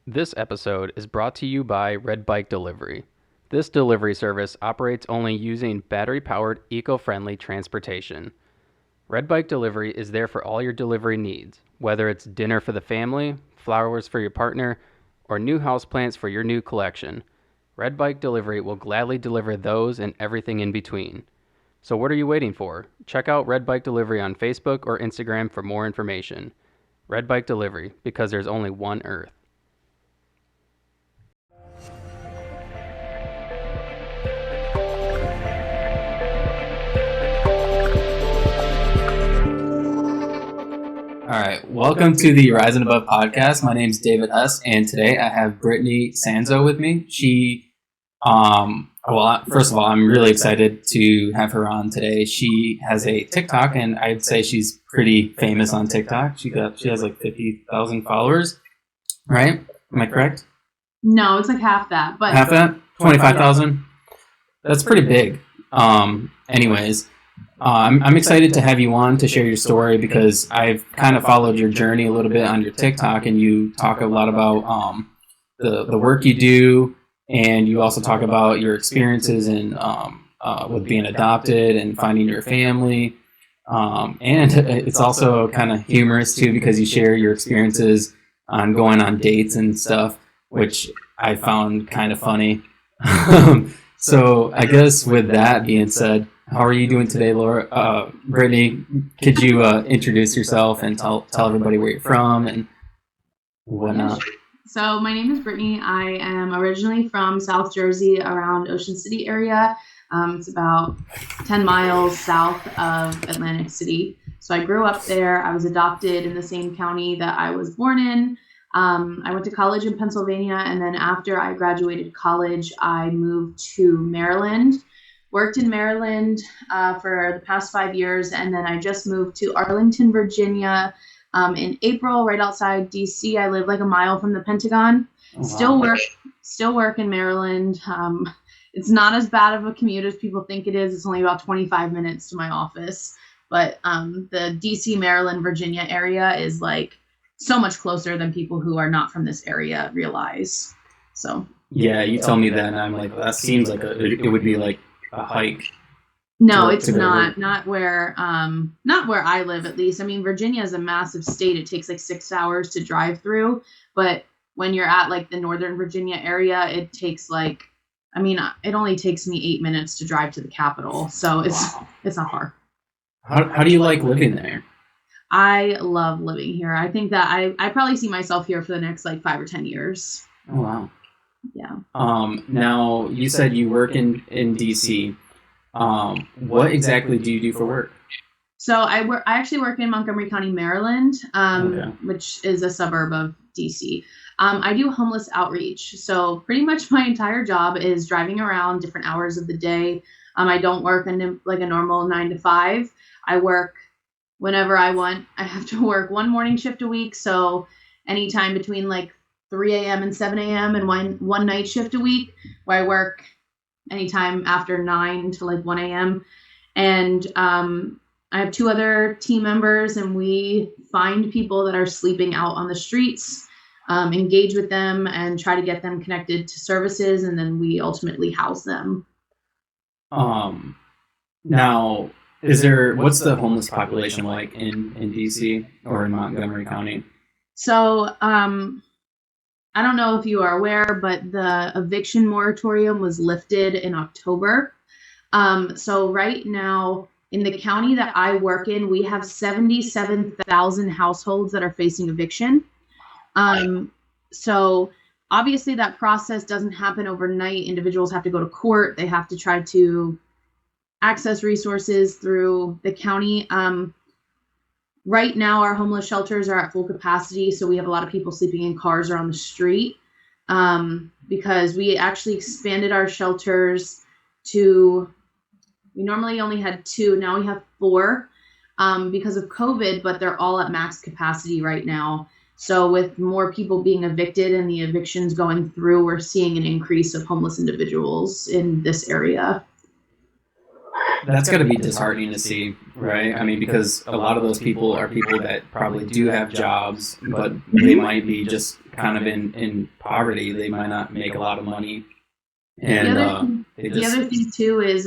This episode is brought to you by Red Bike Delivery. This delivery service operates only using battery-powered, eco-friendly transportation. Red Bike Delivery is there for all your delivery needs, whether it's dinner for the family, flowers for your partner, or new houseplants for your new collection. Red Bike Delivery will gladly deliver those and everything in between. So what are you waiting for? Check out Red Bike Delivery on Facebook or Instagram for more information. Red Bike Delivery, because there's only one Earth. All right, welcome to the Rise and Above podcast. My name is David Huss, and today I have Brittany Sanzo with me. First of all, I'm really excited to have her on today. She has a TikTok, and I'd say she's pretty famous on TikTok. She has like 50,000 followers, right? Am I correct? No, it's like half that. But half that? 25,000? That's pretty big. Anyways. I'm excited to have you on to share your story because I've kind of followed your journey a little bit on your TikTok, and you talk a lot about the work you do, and you also talk about your experiences in with being adopted and finding your family. And it's also kind of humorous too because you share your experiences on going on dates and stuff, which I found kind of funny. So I guess with that being said, how are you doing today, Laura? Brittany, could you introduce yourself and tell everybody where you're from and whatnot? So my name is Brittany. I am originally from South Jersey, around Ocean City area. It's about 10 miles south of Atlantic City. So I grew up there. I was adopted in the same county that I was born in. I went to college in Pennsylvania, and then after I graduated college, I moved to Maryland. Worked in Maryland for the past 5 years, and then I just moved to Arlington, Virginia in April, right outside DC. I live like a mile from the Pentagon. Oh, wow. Still work in Maryland. It's not as bad of a commute as people think it is. It's only about 25 minutes to my office. But the DC, Maryland, Virginia area is like so much closer than people who are not from this area realize. So yeah, you tell me that, and I'm like, that seems like it would be like a hike. No, it's not where I live, at least. I mean, Virginia is a massive state. It takes like 6 hours to drive through, but when you're at like the Northern Virginia area, it only takes me 8 minutes to drive to the capital. So it's not far. How do you like living there? I love living here. I think that I probably see myself here for the next like 5 or 10 years. Oh, wow. Yeah. Now you said you work in DC. What exactly do you do for work? So I actually work in Montgomery County, Maryland, which is a suburb of DC. I do homeless outreach. So pretty much my entire job is driving around different hours of the day. I don't work like a normal 9 to 5. I work whenever I want. I have to work one morning shift a week. So anytime between like 3 a.m. and 7 a.m. and one night shift a week, where I work anytime after 9 to like 1 a.m. And I have 2 other team members, and we find people that are sleeping out on the streets, engage with them, and try to get them connected to services, and then we ultimately house them. Now, what's the homeless population like in DC or in Montgomery County? So, I don't know if you are aware, but the eviction moratorium was lifted in October. So right now in the county that I work in, we have 77,000 households that are facing eviction. So obviously that process doesn't happen overnight. Individuals have to go to court. They have to try to access resources through the county. Right now, our homeless shelters are at full capacity, so we have a lot of people sleeping in cars or on the street because we actually expanded our shelters we normally only had 2, now we have 4 because of COVID, but they're all at max capacity right now. So with more people being evicted and the evictions going through, we're seeing an increase of homeless individuals in this area. That's got to be disheartening to see, right? I mean, because a lot of those people are people that probably do have jobs, but they might be just kind of in poverty. They might not make a lot of money. And the other thing too is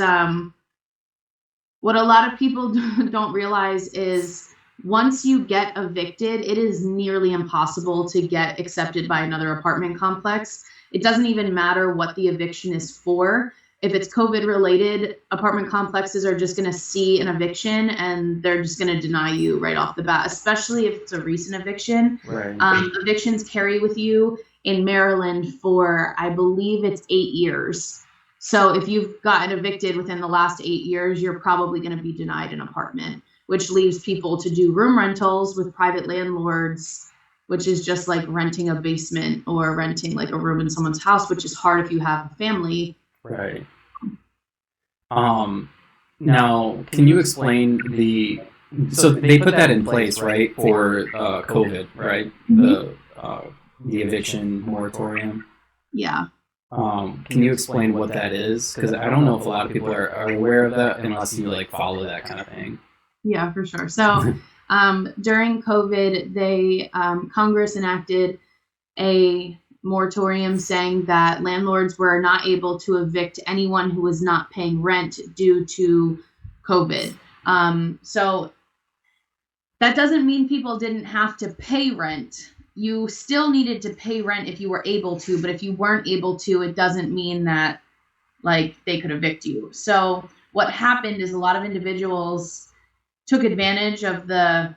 what a lot of people don't realize is once you get evicted, it is nearly impossible to get accepted by another apartment complex. It doesn't even matter what the eviction is for. If it's COVID related, apartment complexes are just going to see an eviction and they're just going to deny you right off the bat, especially if it's a recent eviction. Right. Evictions carry with you in Maryland for, I believe it's 8 years. So if you've gotten evicted within the last 8 years, you're probably going to be denied an apartment, which leaves people to do room rentals with private landlords, which is just like renting a basement or renting like a room in someone's house, which is hard if you have a family. Right. Now, can you explain so they put that in place, right, for COVID, right? Mm-hmm. The eviction moratorium. Yeah. Can you explain what that is? Because I don't know if a lot of people are aware of that unless you like follow that kind of thing. Yeah, for sure. So during COVID, Congress enacted a moratorium saying that landlords were not able to evict anyone who was not paying rent due to COVID. So that doesn't mean people didn't have to pay rent. You still needed to pay rent if you were able to, but if you weren't able to, it doesn't mean that like they could evict you. So what happened is a lot of individuals took advantage of the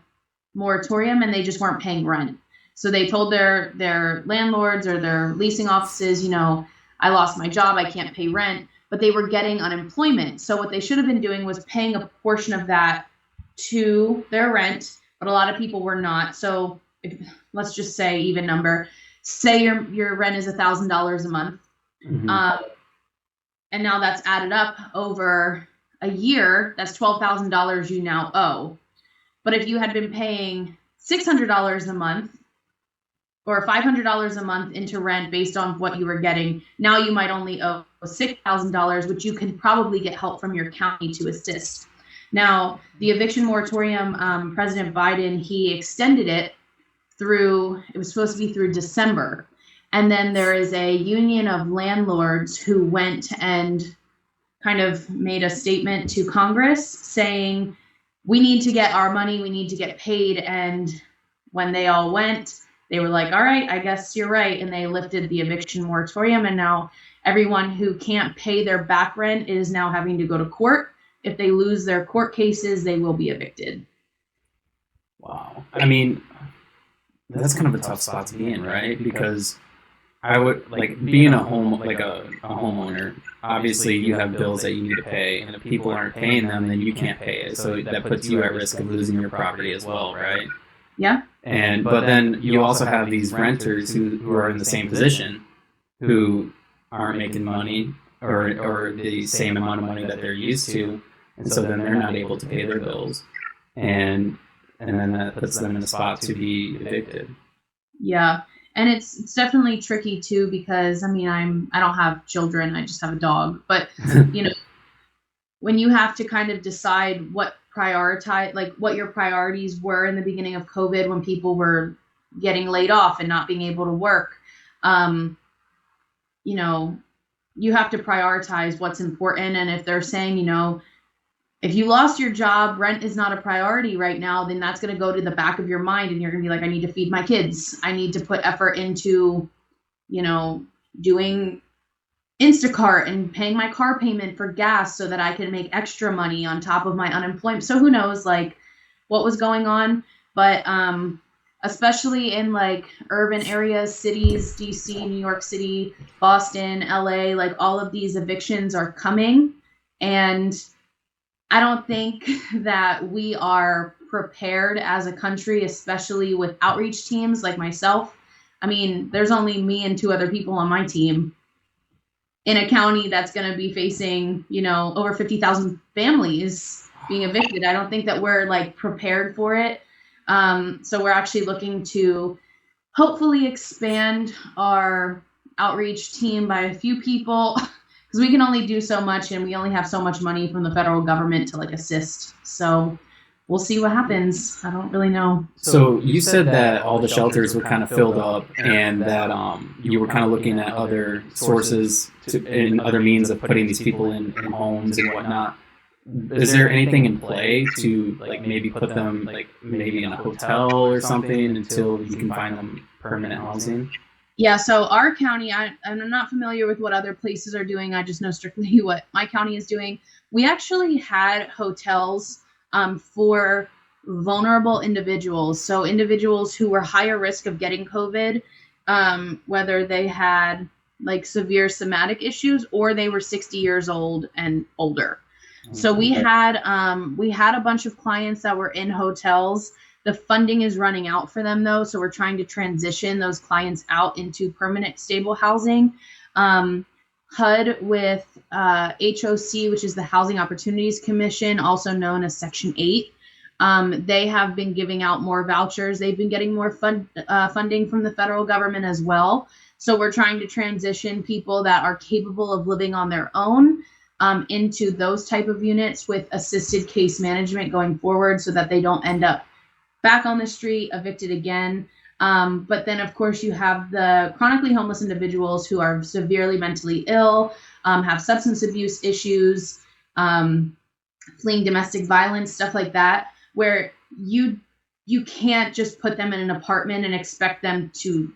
moratorium and they just weren't paying rent. So they told their landlords or their leasing offices, I lost my job, I can't pay rent, but they were getting unemployment. So what they should have been doing was paying a portion of that to their rent, but a lot of people were not. So let's just say even number, say your rent is $1,000 a month. Mm-hmm. And now that's added up over a year, that's $12,000 you now owe. But if you had been paying $600 a month or $500 a month into rent based on what you were getting, now you might only owe $6,000, which you could probably get help from your county to assist. Now, the eviction moratorium, President Biden, he extended it it was supposed to be through December. And then there is a union of landlords who went and kind of made a statement to Congress saying, we need to get our money, we need to get paid. And when they all went, they were like, all right, I guess you're right. And they lifted the eviction moratorium. And now everyone who can't pay their back rent is now having to go to court. If they lose their court cases, they will be evicted. Wow. I mean, that's kind of a tough spot to be in, right? Because I would like being a homeowner. Obviously, you have bills that you need to pay, and if people aren't paying them, then you can't pay it. So that puts you at risk of losing your property as well, right? Yeah. But then you also have these renters who are in the same position, who aren't making money or the same amount of money that they're used to, and so then they're not able to pay their bills, and then that puts them in a spot to be evicted. Yeah. And it's definitely tricky too, because I don't have children, I just have a dog. But when you have to kind of decide what your priorities were in the beginning of COVID, when people were getting laid off and not being able to work, you have to prioritize what's important. And if they're saying, if you lost your job, rent is not a priority right now, then that's going to go to the back of your mind. And you're going to be like, I need to feed my kids. I need to put effort into, doing Instacart and paying my car payment for gas so that I can make extra money on top of my unemployment. So who knows what was going on, but especially in urban areas, cities, DC, New York City, Boston, LA, all of these evictions are coming. And I don't think that we are prepared as a country, especially with outreach teams like myself. There's only me and 2 other people on my team in a county that's going to be facing, over 50,000 families being evicted. I don't think that we're prepared for it. So we're actually looking to hopefully expand our outreach team by a few people, because we can only do so much and we only have so much money from the federal government to assist. So we'll see what happens. I don't really know. So you said that all the shelters were kind of filled up, and that you were kind of looking at other sources and other means of putting these people in homes and whatnot. Is there anything in play to like maybe put them like maybe in a hotel or something until you can find them permanent housing? Yeah, so our county, I'm not familiar with what other places are doing. I just know strictly what my county is doing. We actually had hotels for vulnerable individuals. So individuals who were higher risk of getting COVID, whether they had like severe somatic issues or they were 60 years old and older. So we had a bunch of clients that were in hotels. The funding is running out for them, though, so we're trying to transition those clients out into permanent stable housing. HUD with HOC, which is the Housing Opportunities Commission, also known as Section 8. They have been giving out more vouchers. They've been getting more funding from the federal government as well. So we're trying to transition people that are capable of living on their own into those type of units with assisted case management going forward so that they don't end up back on the street, evicted again. But then, of course, you have the chronically homeless individuals who are severely mentally ill, have substance abuse issues, fleeing domestic violence, stuff like that, where you can't just put them in an apartment and expect them to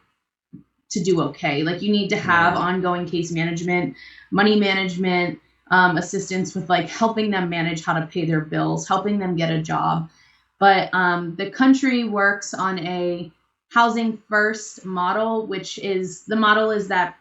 do okay. Like, you need to have ongoing case management, money management, assistance with like helping them manage how to pay their bills, helping them get a job. But the country works on a housing first model, which is the model is that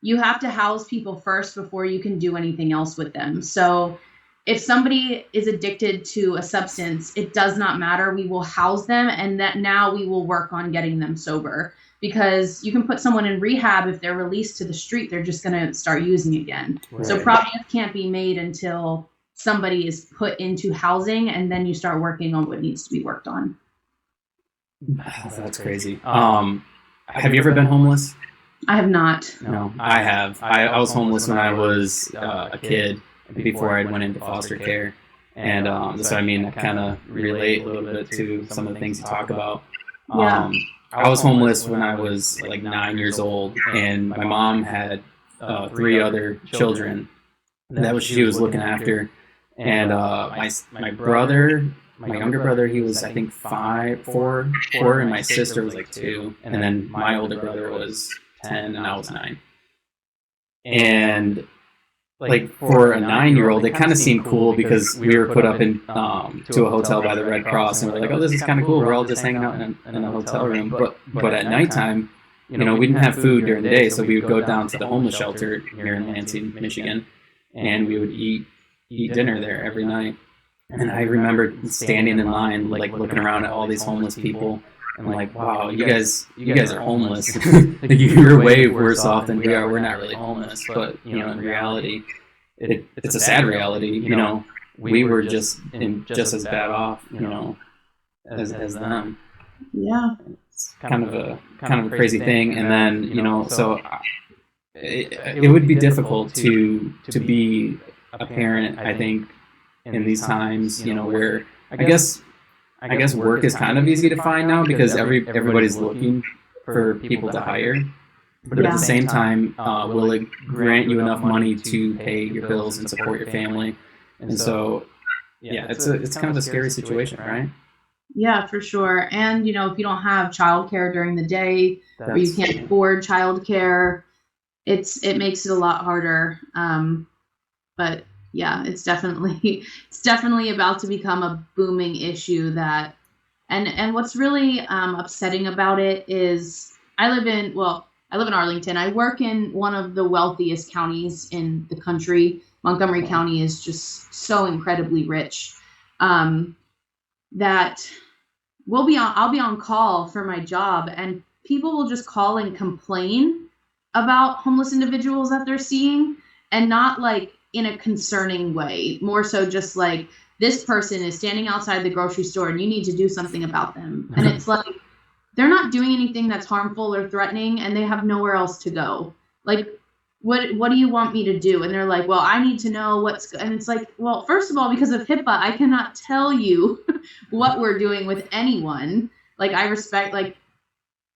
you have to house people first before you can do anything else with them. So if somebody is addicted to a substance, it does not matter. We will house them, and that now we will work on getting them sober, because you can put someone in rehab. If they're released to the street, they're just going to start using again. Right. So progress can't be made until somebody is put into housing, and then you start working on what needs to be worked on. That's crazy. Have you ever been homeless? I have not. No, I have. I was homeless when I was a kid, before I went into foster care. And so, I mean, I kind of relate a little bit to some of the things you talk about. I was homeless when I was like 9 years old, and my mom had 3 other children that she was looking after. And my brother, my younger brother, he was, I think, 4, and my sister was like 2. And then my older brother was 10, and I was 9. And like for a 9-year-old, it kind of seemed cool because we were put up in to a hotel by the Red Cross, and we're like, oh, this is kind of cool. We're all just hanging out in a hotel room. But at nighttime, we didn't have food during the day, so we would go down to the homeless shelter here in Lansing, Michigan, and we would eat dinner there every night. And I remember standing in line, like looking around at all these homeless people, and like, wow, you guys are homeless. Like, you're way worse off than we are. We're not really homeless, but in reality, it's a sad reality. We were just as bad off, as them. Yeah, it's kind of a crazy thing. And then so it would be difficult to be a parent, I think, in these times, where I guess work is kind of easy to find now because everybody's looking for people to hire. But at the same time, will it grant you enough money to pay your bills and support your family? And so, it's kind of a scary situation, right? Yeah, for sure. And, if you don't have childcare during the day, or you can't afford childcare, it makes it a lot harder. But yeah, it's definitely about to become a booming issue and what's really upsetting about it is I live in Arlington. I work in one of the wealthiest counties in the country. Montgomery County is just so incredibly rich that I'll be on call for my job, and people will just call and complain about homeless individuals that they're seeing, and not like in a concerning way, more so just like, this person is standing outside the grocery store and you need to do something about them. And it's like, they're not doing anything that's harmful or threatening, and they have nowhere else to go. Like, what do you want me to do? And they're like, well, I need to know and it's like, well, first of all, because of HIPAA, I cannot tell you what we're doing with anyone. Like, I respect and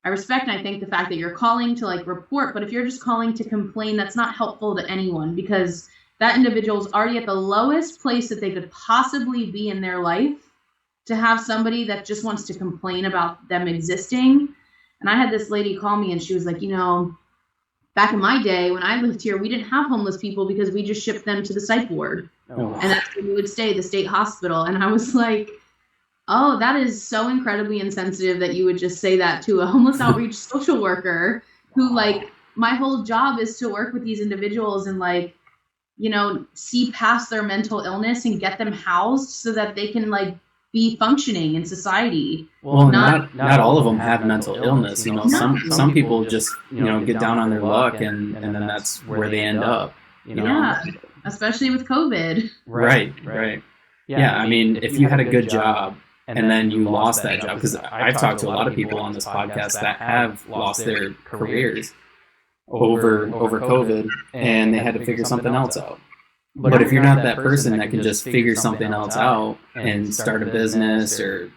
I think the fact that you're calling to like report, but if you're just calling to complain, that's not helpful to anyone, because that individual is already at the lowest place that they could possibly be in their life. To have somebody that just wants to complain about them existing. And I had this lady call me and she was like, back in my day when I lived here, we didn't have homeless people because we just shipped them to the psych ward. Oh. And that's where we would stay, the state hospital. And I was like, oh, that is so incredibly insensitive that you would just say that to a homeless outreach social worker who, like, my whole job is to work with these individuals and, like, see past their mental illness and get them housed so that they can, like, be functioning in society. Well, not all of them have mental illness. Some people just get down on their luck and then that's where they end up. Yeah, especially with COVID. Right. Yeah, I mean, if you had a good job and then you lost that job, because I've talked to a lot of people on this podcast that have lost their careers over COVID, and they had to figure something else out. But if you're not that person that can just figure something else out and start a business or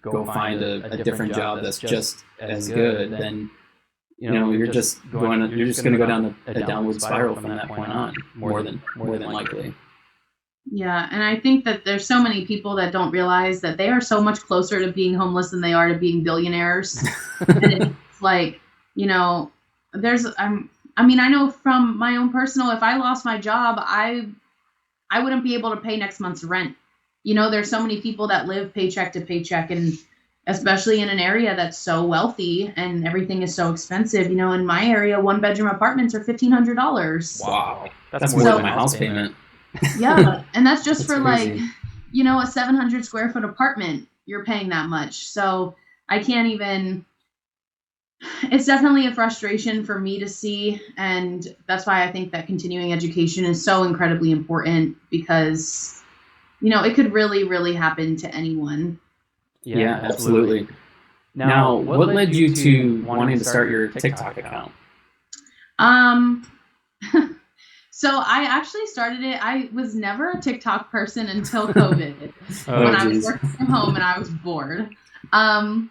go find a different job that's just as good, then you're just going to go down a downward spiral from that point on, more than likely. Yeah, and I think that there's so many people that don't realize that they are so much closer to being homeless than they are to being billionaires. And it's like, I know from my own personal, if I lost my job, I wouldn't be able to pay next month's rent. There's so many people that live paycheck to paycheck, and especially in an area that's so wealthy and everything is so expensive. In my area, 1-bedroom apartments are $1,500. Wow. That's more than my house payment. Yeah. And that's just for crazy. Like, a 700 square foot apartment, you're paying that much. So I can't even, it's definitely a frustration for me to see. And that's why I think that continuing education is so incredibly important, because, it could really, really happen to anyone. Yeah, absolutely. Now, what led you to wanting to start your TikTok account? So I actually started it. I was never a TikTok person until COVID, when I was working from home and I was bored. And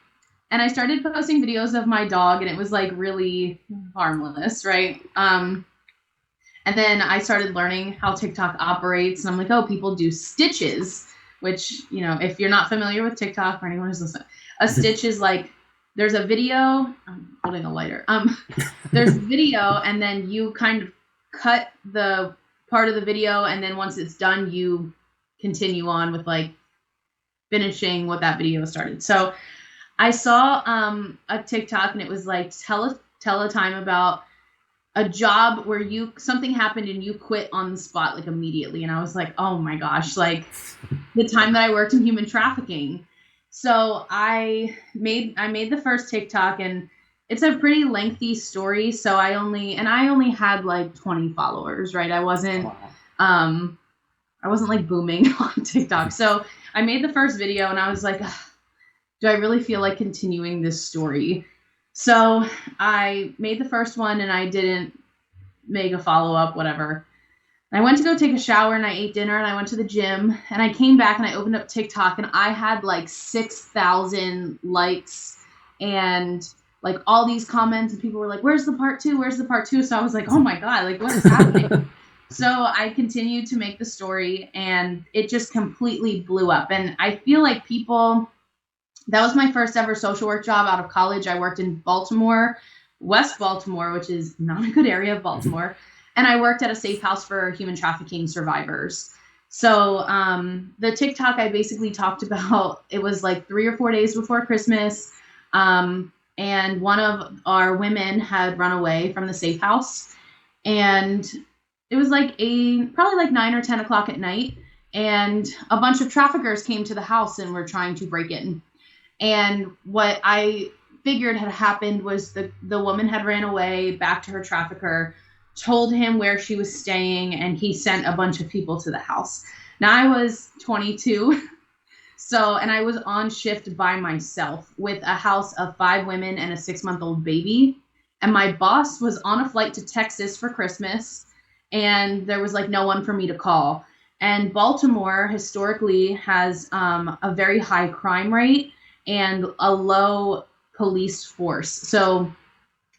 I started posting videos of my dog, and it was like really harmless, right? And then I started learning how TikTok operates, and I'm like, oh, people do stitches, which, if you're not familiar with TikTok, or anyone who's listening, a stitch is like, there's a video, I'm holding a lighter. There's video, and then you kind of cut the part of the video, and then once it's done, you continue on with like finishing what that video started. So I saw a TikTok, and it was like, tell a time about a job where something happened and you quit on the spot, like immediately. And I was like, oh my gosh, like the time that I worked in human trafficking. So I made the first TikTok, and it's a pretty lengthy story. So I only had like 20 followers, right? I wasn't like booming on TikTok. So I made the first video, and I was like, do I really feel like continuing this story? So I made the first one, and I didn't make a follow-up, whatever. And I went to go take a shower, and I ate dinner, and I went to the gym, and I came back, and I opened up TikTok, and I had like 6,000 likes and like all these comments, and people were like, where's the part 2? Where's the part 2? So I was like, oh my God, like what is happening? So I continued to make the story, and it just completely blew up. And I feel like that was my first ever social work job out of college. I worked in Baltimore, West Baltimore, which is not a good area of Baltimore. And I worked at a safe house for human trafficking survivors. So the TikTok I basically talked about, it was like 3 or 4 days before Christmas. And one of our women had run away from the safe house. And it was like probably like 9 or 10 o'clock at night. And a bunch of traffickers came to the house and were trying to break in. And what I figured had happened was the woman had ran away back to her trafficker, told him where she was staying, and he sent a bunch of people to the house. Now I was 22, and I was on shift by myself with a house of 5 women and a 6-month-old baby. And my boss was on a flight to Texas for Christmas, and there was like no one for me to call. And Baltimore historically has a very high crime rate and a low police force. So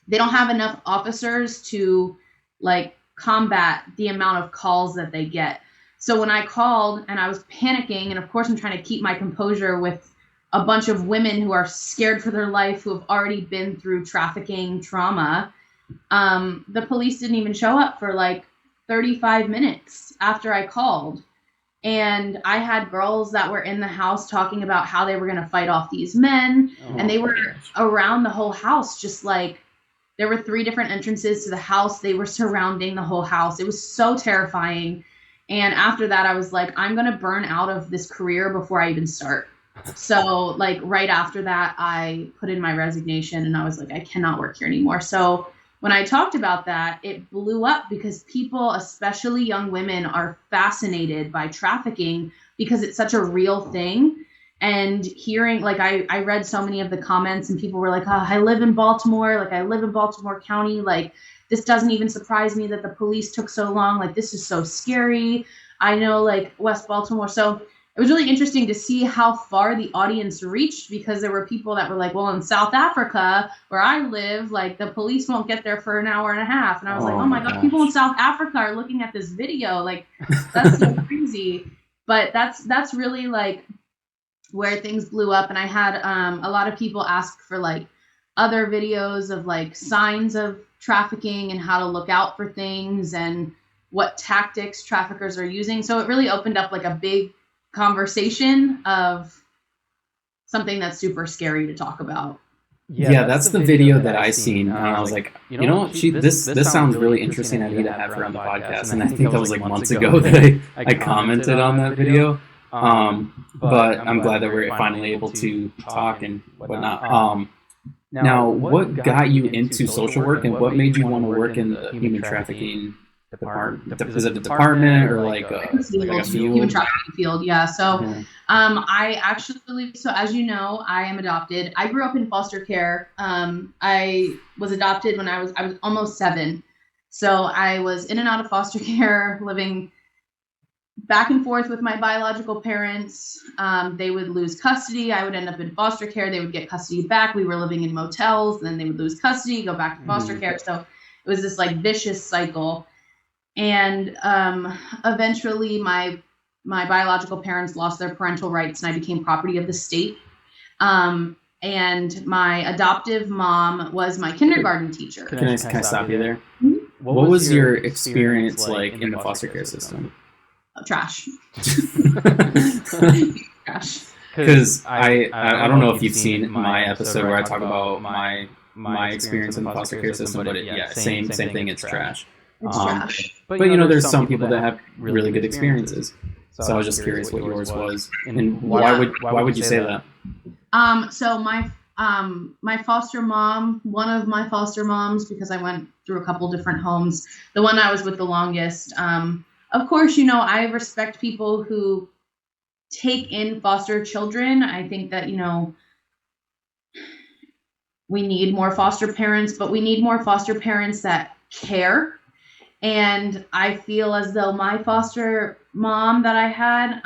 they don't have enough officers to like combat the amount of calls that they get. So when I called and I was panicking, and of course I'm trying to keep my composure with a bunch of women who are scared for their life, who have already been through trafficking trauma, the police didn't even show up for like 35 minutes after I called. And I had girls that were in the house talking about how they were going to fight off these men. And they were around the whole house, just like, there were 3 different entrances to the house. They were surrounding the whole house. It was so terrifying. And after that, I was like, I'm going to burn out of this career before I even start. So like right after that, I put in my resignation and I was like, I cannot work here anymore. So when I talked about that, it blew up because people, especially young women, are fascinated by trafficking because it's such a real thing. And hearing, like, I read so many of the comments and people were like, oh, I live in Baltimore. Like, I live in Baltimore County. Like, this doesn't even surprise me that the police took so long. Like, this is so scary. I know, like, West Baltimore. So it was really interesting to see how far the audience reached, because there were people that were like, well, in South Africa, where I live, like, the police won't get there for an hour and a half. And I was like, oh my God, people in South Africa are looking at this video. Like, that's so crazy. But that's really, like, where things blew up. And I had a lot of people ask for like other videos of like signs of trafficking and how to look out for things and what tactics traffickers are using. So it really opened up like a big conversation of something that's super scary to talk about. Yeah, that's the video that I seen, and I was like, you know, this sounds really interesting. I need to have her on the podcast. And I think that was like months ago that I commented on that video. But I'm glad that we're finally able to talk and whatnot. Now, what got you into social work, and what made you want to work in the human trafficking department? Is it the department or like a field? Human trafficking field, yeah. So, I actually, so as you know, I am adopted. I grew up in foster care. I was adopted when I was almost 7. So I was in and out of foster care, living back and forth with my biological parents. They would lose custody. I would end up in foster care. They would get custody back. We were living in motels. Then they would lose custody, go back to foster care. So it was this like vicious cycle. And eventually my biological parents lost their parental rights and I became property of the state. And my adoptive mom was my kindergarten teacher. Can I stop you there? Mm-hmm. What was your experience like in the foster care system? Trash. Trash. Because I don't know if you've seen my episode where I talk about my experience in the foster care system, but same thing. It's trash. It's trash. But you know, there's some people that have really good experiences. So I was just curious what yours was, and why would you say that? So my foster mom, one of my foster moms, because I went through a couple different homes, the one I was with the longest. Of course, you know, I respect people who take in foster children. I think that, you know, we need more foster parents, but we need more foster parents that care. And I feel as though my foster mom that I had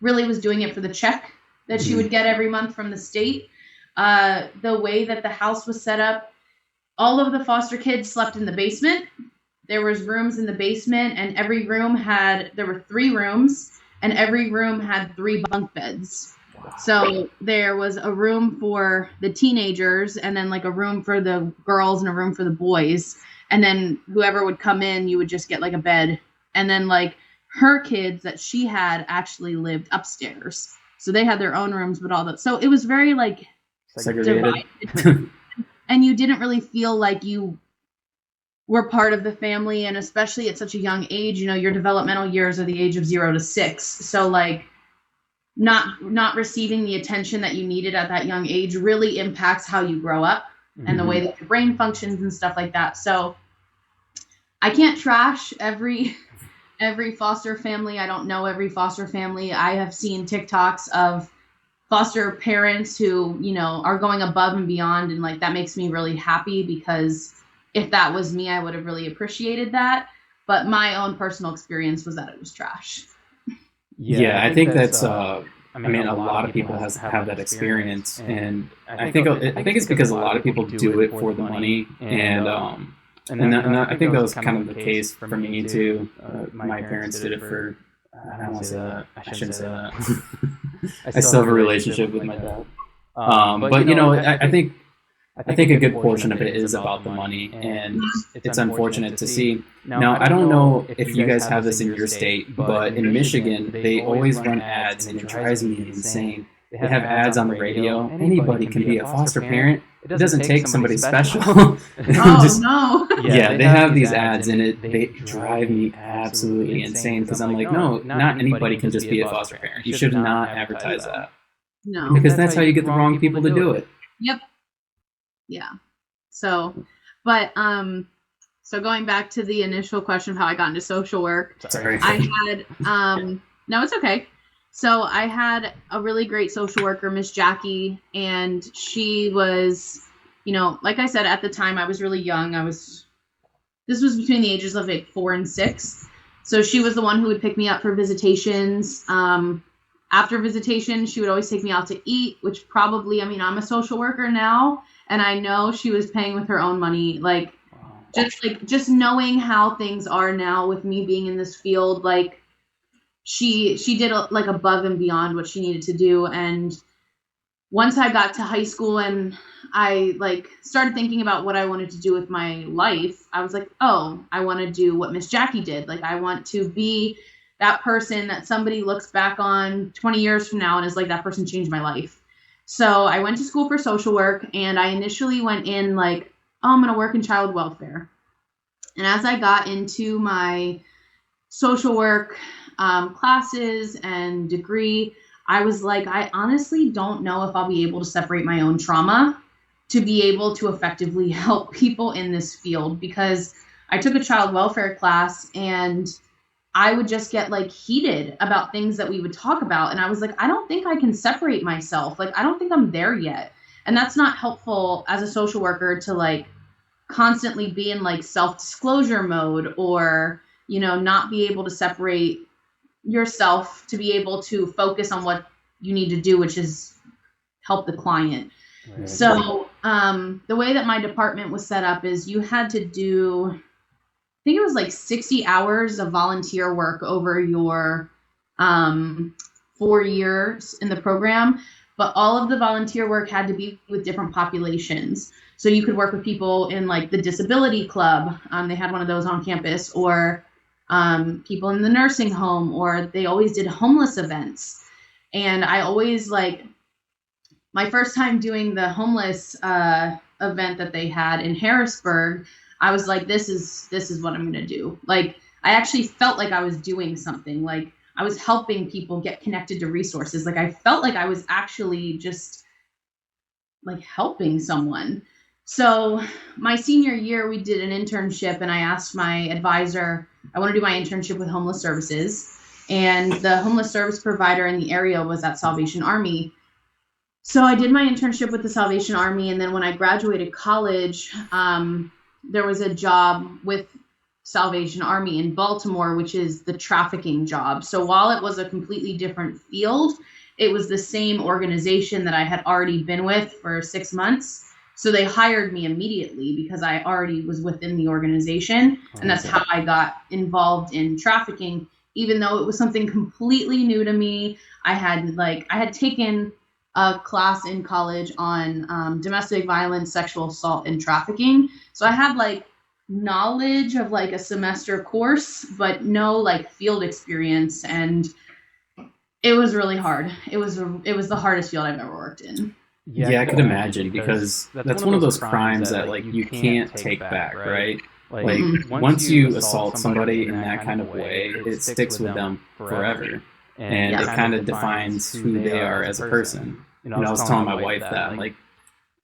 really was doing it for the check that she would get every month from the state. The way that the house was set up, all of the foster kids slept in the basement. There was rooms in the basement, and every room there were 3 rooms, and every room had 3 bunk beds. Wow. So there was a room for the teenagers, and then like a room for the girls and a room for the boys. And then whoever would come in, you would just get like a bed. And then like her kids that she had actually lived upstairs. So they had their own rooms, but all that. So it was very like segregated. And you didn't really feel like you were part of the family. And especially at such a young age, you know, your developmental years are the age of 0 to 6. So like not receiving the attention that you needed at that young age really impacts how you grow up and the way that your brain functions and stuff like that. So I can't trash every foster family. I don't know every foster family. I have seen TikToks of foster parents who, you know, are going above and beyond. And like, that makes me really happy, because if that was me, I would have really appreciated that. But my own personal experience was that it was trash. Yeah, I think that's, I mean, a lot of people have that experience. And I think it's because a lot of people do it for the money. And I think that was kind of the case for me too. My parents did it for, I don't want to say that. I shouldn't say that. I still have a relationship with my dad. But you know, I think a good portion of it is about the money, and it's unfortunate to see. Now, I don't know if you guys have this in your state, but in Michigan, they always run ads, and it drives me insane. They have ads on the radio. Anybody can be a foster parent. It doesn't take somebody special. Oh, no. Yeah, they have these ads, and they drive me absolutely insane, because I'm like, no, not anybody can just be a foster parent. You should not advertise that. No. Because that's how you get the wrong people to do it. Yep. Yeah. So, but, so going back to the initial question of how I got into social work, Sorry. I had, no, it's okay. So I had a really great social worker, Miss Jackie, and she was, you know, like I said, at the time I was really young. This was between the ages of like 4 and 6. So she was the one who would pick me up for visitations. After visitation, she would always take me out to eat, which probably, I mean, I'm a social worker now, and I know she was paying with her own money. Like, just knowing how things are now with me being in this field, like, she did like above and beyond what she needed to do. And once I got to high school and I like started thinking about what I wanted to do with my life, I was like, oh, I want to do what Miss Jackie did. Like, I want to be that person that somebody looks back on 20 years from now and is like, that person changed my life. So I went to school for social work, and I initially went in like, oh, I'm going to work in child welfare. And as I got into my social work classes and degree, I was like, I honestly don't know if I'll be able to separate my own trauma to be able to effectively help people in this field, because I took a child welfare class and I would just get like heated about things that we would talk about. And I was like, I don't think I can separate myself. Like, I don't think I'm there yet. And that's not helpful as a social worker to like constantly be in like self-disclosure mode, or, you know, not be able to separate yourself to be able to focus on what you need to do, which is help the client. Right. So the way that my department was set up is you had to do, I think it was like 60 hours of volunteer work over your 4 years in the program, but all of the volunteer work had to be with different populations. So you could work with people in like the disability club. They had one of those on campus, or people in the nursing home, or they always did homeless events. And I always like, my first time doing the homeless event that they had in Harrisburg, I was like, this is what I'm going to do. Like, I actually felt like I was doing something. Like, I was helping people get connected to resources. Like, I felt like I was actually just like helping someone. So my senior year, we did an internship, and I asked my advisor, I want to do my internship with homeless services. And the homeless service provider in the area was at Salvation Army. So I did my internship with the Salvation Army. And then when I graduated college, there was a job with Salvation Army in Baltimore, which is the trafficking job. So while it was a completely different field, it was the same organization that I had already been with for 6 months. So they hired me immediately because I already was within the organization. And that's how I got involved in trafficking, even though it was something completely new to me. I had taken a class in college on domestic violence, sexual assault, and trafficking. So I had like knowledge of like a semester course, but no like field experience. And it was really hard. It was the hardest field I've ever worked in. Yeah, I could imagine, because that's one of those crimes that like you can't take back, right? Like once you assault somebody in that kind of way, it sticks with them forever, and it kind of defines who they are as a person. You know, I was telling my wife that like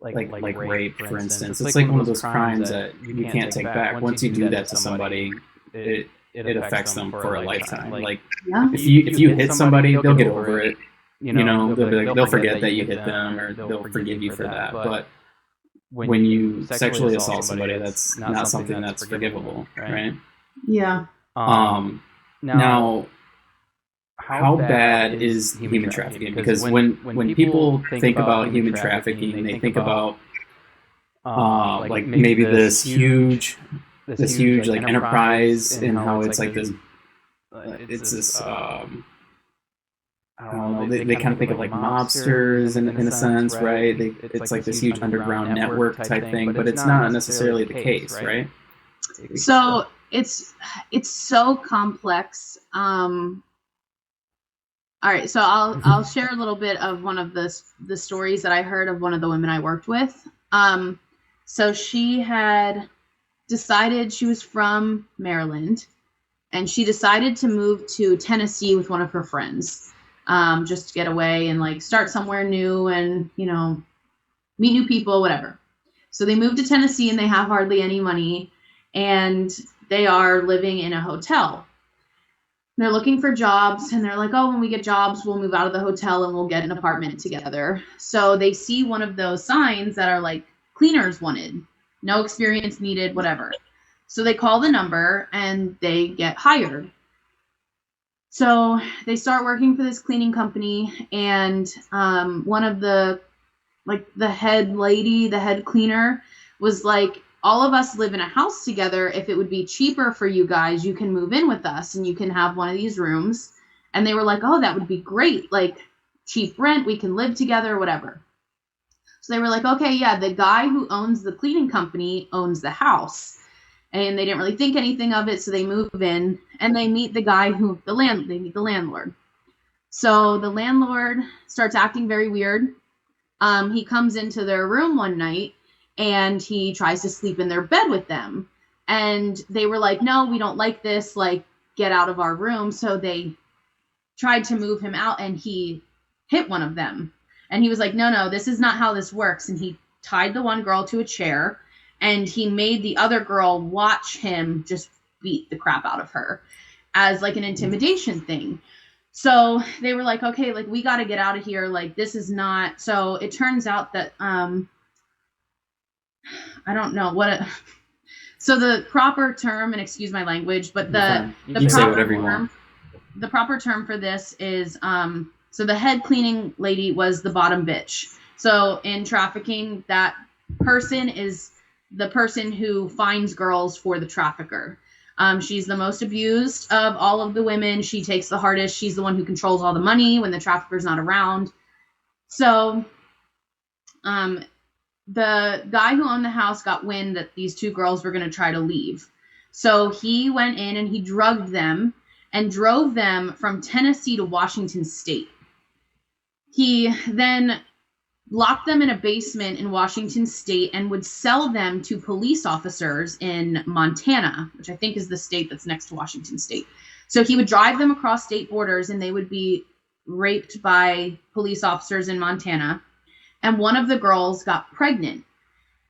rape, for instance, it's like one of those crimes that you can't take back. Once you do that to somebody, it affects them for a lifetime. Like if you hit somebody, they'll get over it. they'll forget that you hit them, or they'll forgive you for that. But when you sexually assault somebody, that's not something that's forgivable, right? Yeah. Now, how bad is human trafficking? Because when people think about human trafficking, they think about like maybe this huge like enterprise, and how it's like this. It's this. I don't know. They kind of think of like mobsters in a sense, right? It's like this huge underground network type thing, but it's not necessarily the case, right? So it's so complex. All right, so I'll share a little bit of one of the stories that I heard of one of the women I worked with. So she had decided, she was from Maryland, and she decided to move to Tennessee with one of her friends, just to get away and like start somewhere new and, meet new people, whatever. So they moved to Tennessee, and they have hardly any money, and they are living in a hotel. They're looking for jobs, and they're like, oh, when we get jobs, we'll move out of the hotel and we'll get an apartment together. So they see one of those signs that are like cleaners wanted, no experience needed, whatever. So they call the number and they get hired. So they start working for this cleaning company, and one of the head cleaner was like, all of us live in a house together. If it would be cheaper for you guys, you can move in with us and you can have one of these rooms. And they were like, oh, that would be great. Like, cheap rent, we can live together, whatever. So they were like, okay, yeah, the guy who owns the cleaning company owns the house. And they didn't really think anything of it, so they move in and they meet the guy they meet the landlord. So the landlord starts acting very weird. He comes into their room one night, and he tries to sleep in their bed with them. And they were like, no, we don't like this. Like, get out of our room. So they tried to move him out, and he hit one of them. And he was like, no, this is not how this works. And he tied the one girl to a chair, and he made the other girl watch him just beat the crap out of her as like an intimidation thing. So they were like, okay, like, we got to get out of here. Like, this is not. So it turns out that, I don't know what so the proper term, and excuse my language, but the proper term for this is, so the head cleaning lady was the bottom bitch. So in trafficking, that person is the person who finds girls for the trafficker. She's the most abused of all of the women. She takes the hardest. She's the one who controls all the money when the trafficker's not around. So, the guy who owned the house got wind that these two girls were going to try to leave. So he went in and he drugged them and drove them from Tennessee to Washington State. He then locked them in a basement in Washington State and would sell them to police officers in Montana, which I think is the state that's next to Washington State. So he would drive them across state borders, and they would be raped by police officers in Montana. And one of the girls got pregnant,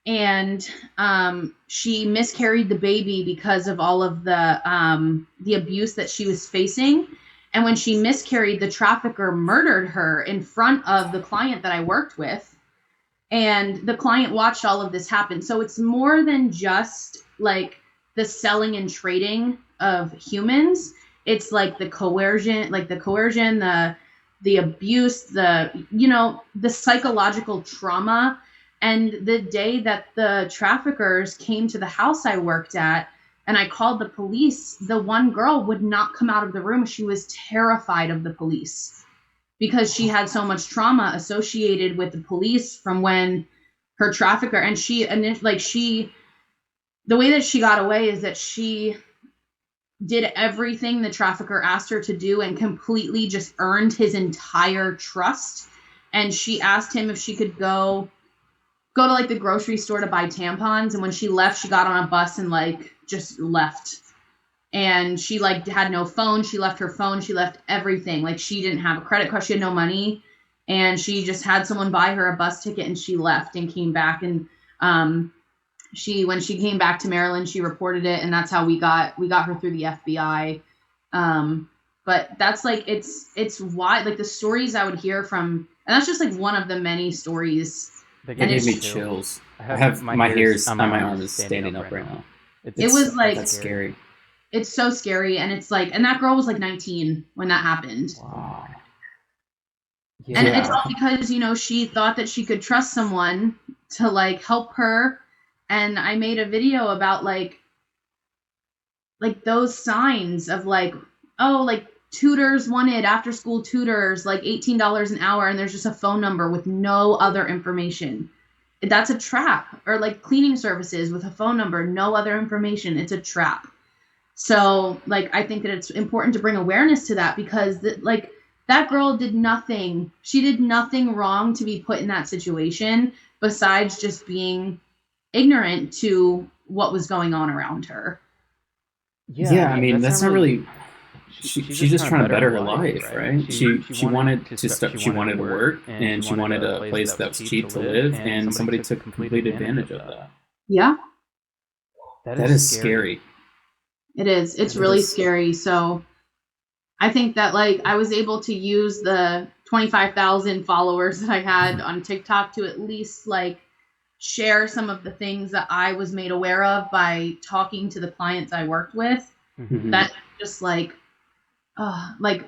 and she miscarried the baby because of all of the abuse that she was facing. And when she miscarried, the trafficker murdered her in front of the client that I worked with. And the client watched all of this happen. So it's more than just like the selling and trading of humans. It's like the coercion, the abuse, the psychological trauma. And the day that the traffickers came to the house I worked at, and I called the police, the one girl would not come out of the room. She was terrified of the police because she had so much trauma associated with the police from when her trafficker, the way that she got away is that she did everything the trafficker asked her to do and completely just earned his entire trust. And she asked him if she could go to like the grocery store to buy tampons. And when she left, she got on a bus and like just left. And she like had no phone. She left her phone. She left everything. Like, she didn't have a credit card. She had no money. And she just had someone buy her a bus ticket, and she left and came back. And when she came back to Maryland, she reported it. And that's how we got her through the FBI. But But that's like, it's why, like the stories I would hear from, and that's just like one of the many stories. That gave me chills. I have my hairs on my arm is standing up right now. It was like, that's scary. It's so scary. And it's like, and that girl was like 19 when that happened. Wow. Yeah. And it's all because, you know, she thought that she could trust someone to like help her. And I made a video about like those signs of like, oh, like tutors wanted, after school tutors, like $18 an hour. And there's just a phone number with no other information. That's a trap. Or like cleaning services with a phone number, no other information. It's a trap. So like, I think that it's important to bring awareness to that, because like that girl did nothing. She did nothing wrong to be put in that situation besides just being ignorant to what was going on around her. Yeah, I mean, that's not really. She's just trying to better her life, right? She wanted to start. She wanted to work, and she wanted a place that was cheap to live, and somebody took complete advantage of that. Yeah, that is scary. It is. It's really scary. So I think that like I was able to use the 25,000 followers that I had on TikTok to at least like share some of the things that I was made aware of by talking to the clients I worked with. Mm-hmm. That just like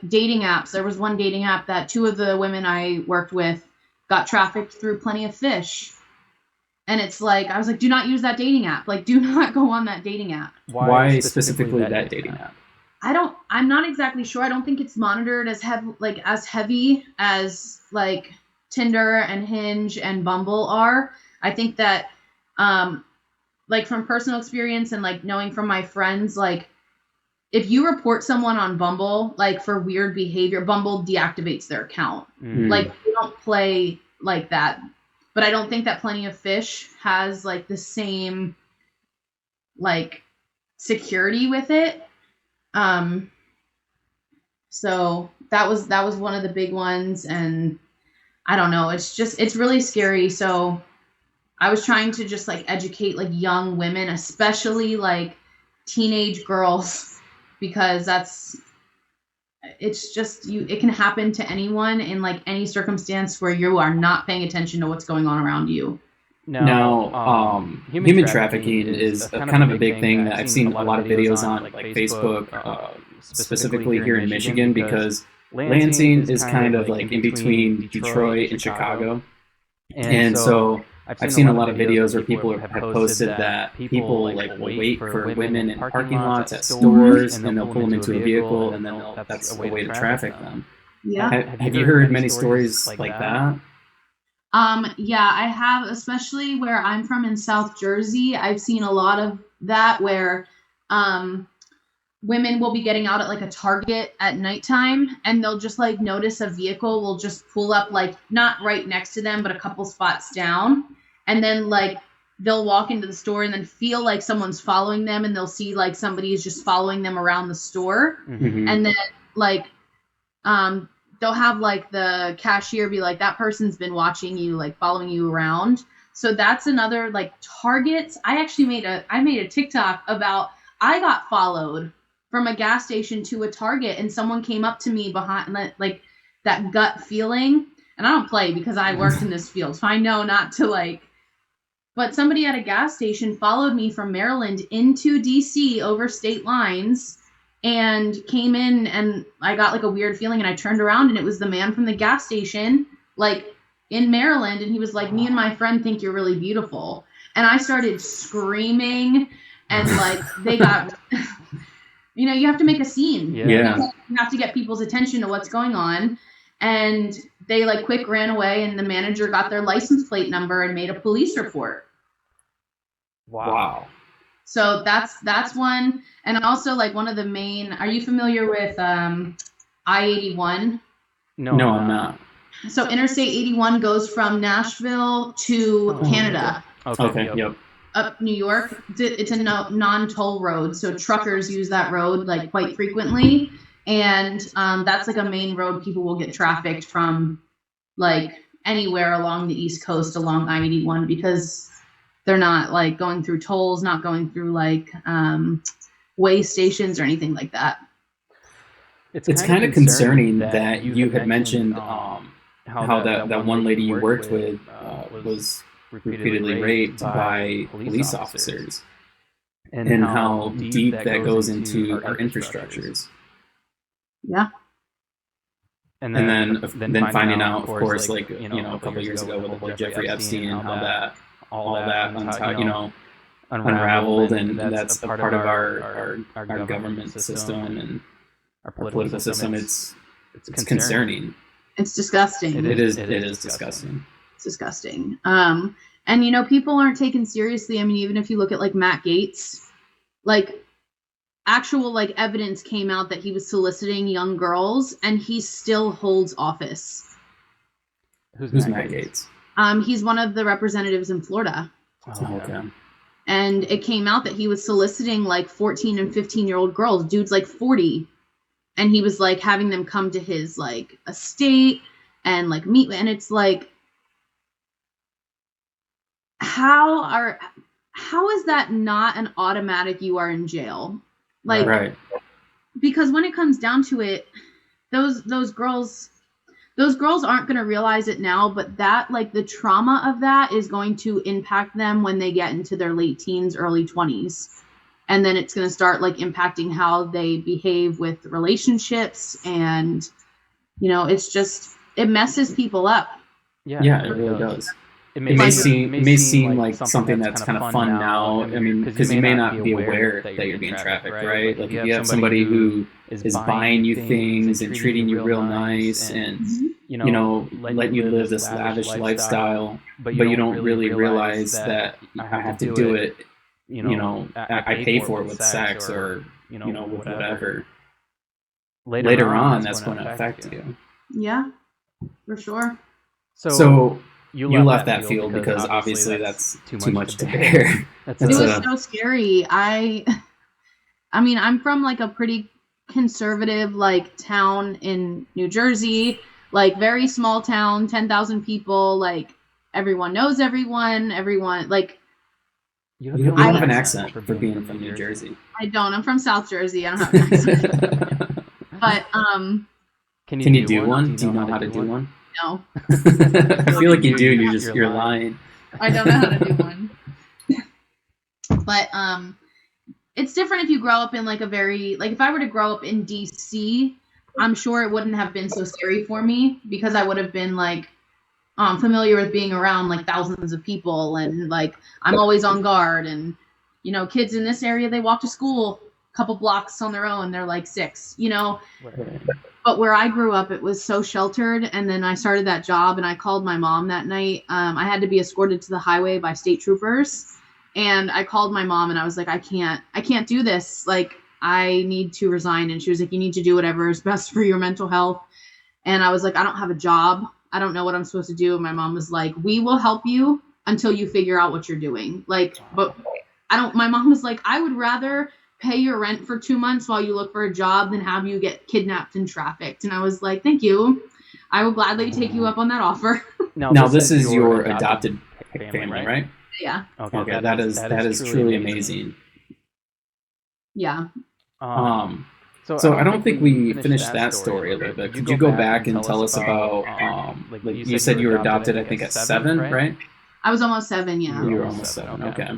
dating apps. There was one dating app that 2 of the women I worked with got trafficked through Plenty of Fish. And it's like, I was like, do not use that dating app. Like, do not go on that dating app. Why specifically that dating app? I'm not exactly sure. I don't think it's monitored as heavy as like Tinder and Hinge and Bumble are. I think that, like from personal experience and like knowing from my friends, like if you report someone on Bumble, like for weird behavior, Bumble deactivates their account. Mm. Like they don't play like that. But I don't think that Plenty of Fish has like the same like security with it. So that was one of the big ones, and I don't know, it's really scary. So I was trying to just like educate like young women, especially like teenage girls, because it's just it can happen to anyone in like any circumstance where you are not paying attention to what's going on around you. Now, human trafficking is kind of a big thing that I've seen a lot of videos on, like Facebook, specifically here in Michigan, because Lansing is kind of like in between Detroit and Chicago. And so I've seen a lot of videos where people have posted that people like will wait for women in parking lots at stores, and they'll pull them into a vehicle, and then that's a way to traffic them. Yeah. Have you heard many stories like that? Yeah, I have, especially where I'm from in South Jersey. I've seen a lot of that where women will be getting out at like a Target at nighttime, and they'll just like notice a vehicle will just pull up, like not right next to them, but a couple spots down. And then like they'll walk into the store and then feel like someone's following them, and they'll see like somebody is just following them around the store. Mm-hmm. And then like, they'll have like the cashier be like, that person's been watching you, like following you around. So that's another like Targets. I actually made a TikTok about, I got followed from a gas station to a Target, and someone came up to me behind like that gut feeling. And I don't play because I worked in this field, so I know not to like, but somebody at a gas station followed me from Maryland into DC over state lines and came in, and I got like a weird feeling, and I turned around and it was the man from the gas station, like in Maryland. And he was like, me and my friend think you're really beautiful. And I started screaming, and like they got, you know, you have to make a scene. Yeah. You have to get people's attention to what's going on. And they like quick ran away, and the manager got their license plate number and made a police report. Wow. So that's one. And also like one of the main, are you familiar with I-81? No, I'm not. So Interstate 81 goes from Nashville to Canada. Okay. Yep. Up New York. It's a non-toll road, so truckers use that road like quite frequently. And that's like a main road people will get trafficked from like anywhere along the East Coast along I-81, because they're not like going through tolls, not going through like way stations or anything like that. It's kind of concerning that you had mentioned how that one lady you worked with was repeatedly raped by police officers, and how deep that goes into our infrastructures. Yeah. And then finding out, of course, like, a couple years ago with the whole Jeffrey Epstein and how all that unraveled, and that's a part of our government system and our political system. It's concerning. It's disgusting. It is disgusting. It's disgusting. And people aren't taken seriously. I mean, even if you look at like Matt Gaetz, like actual like evidence came out that he was soliciting young girls, and he still holds office. Who's Matt Gaetz? He's one of the representatives in Florida. Oh, okay. And it came out that he was soliciting like 14 and 15-year-old girls, dudes like 40. And he was like having them come to his like estate and like meet. And it's like, how is that not an automatic you are in jail? Like, right. Because when it comes down to it, those girls aren't going to realize it now, but that like the trauma of that is going to impact them when they get into their late teens, early 20s. And then it's going to start like impacting how they behave with relationships. And, it's just, it messes people up. Yeah, it really does. It may seem like something that's kind of fun now. I mean, because you may not be aware that you're being trafficked, right? Like if you have somebody who is buying you things and treating you real nice and, letting you live this lavish lifestyle, but you don't really realize that I have to do it, I pay for it with sex or, with whatever. Later on, that's going to affect you. Yeah, for sure. So you left that field because obviously that's too much to bear. It was so scary. I mean, I'm from like a pretty conservative like town in New Jersey, like very small town, 10,000 people, like everyone knows everyone, like you don't have an accent for being from New Jersey. I don't. I'm from South Jersey. I don't have an accent. But can you do one? Do you know how to do one? No. I feel like you do. You're lying. I don't know how to do one. But it's different if you grow up in like a very like if I were to grow up in DC, I'm sure it wouldn't have been so scary for me because I would have been like familiar with being around like thousands of people and like I'm always on guard and kids in this area, they walk to school a couple blocks on their own. They're like 6, Right. But where I grew up, it was so sheltered. And then I started that job and I called my mom that night. I had to be escorted to the highway by state troopers. And I called my mom and I was like, I can't do this. Like, I need to resign. And she was like, you need to do whatever is best for your mental health. And I was like, I don't have a job. I don't know what I'm supposed to do. And my mom was like, we will help you until you figure out what you're doing. Like, but my mom was like, I would rather pay your rent for 2 months while you look for a job than have you get kidnapped and trafficked. And I was like, thank you. I will gladly take you up on that offer. Now this is your adopted family, right? Yeah. Okay, that is truly amazing. Yeah. So I don't think we finished that story a little bit. Could you go back and tell us about, like you said you were adopted, I think at 7, right? I was almost 7, yeah. You were almost 7, okay.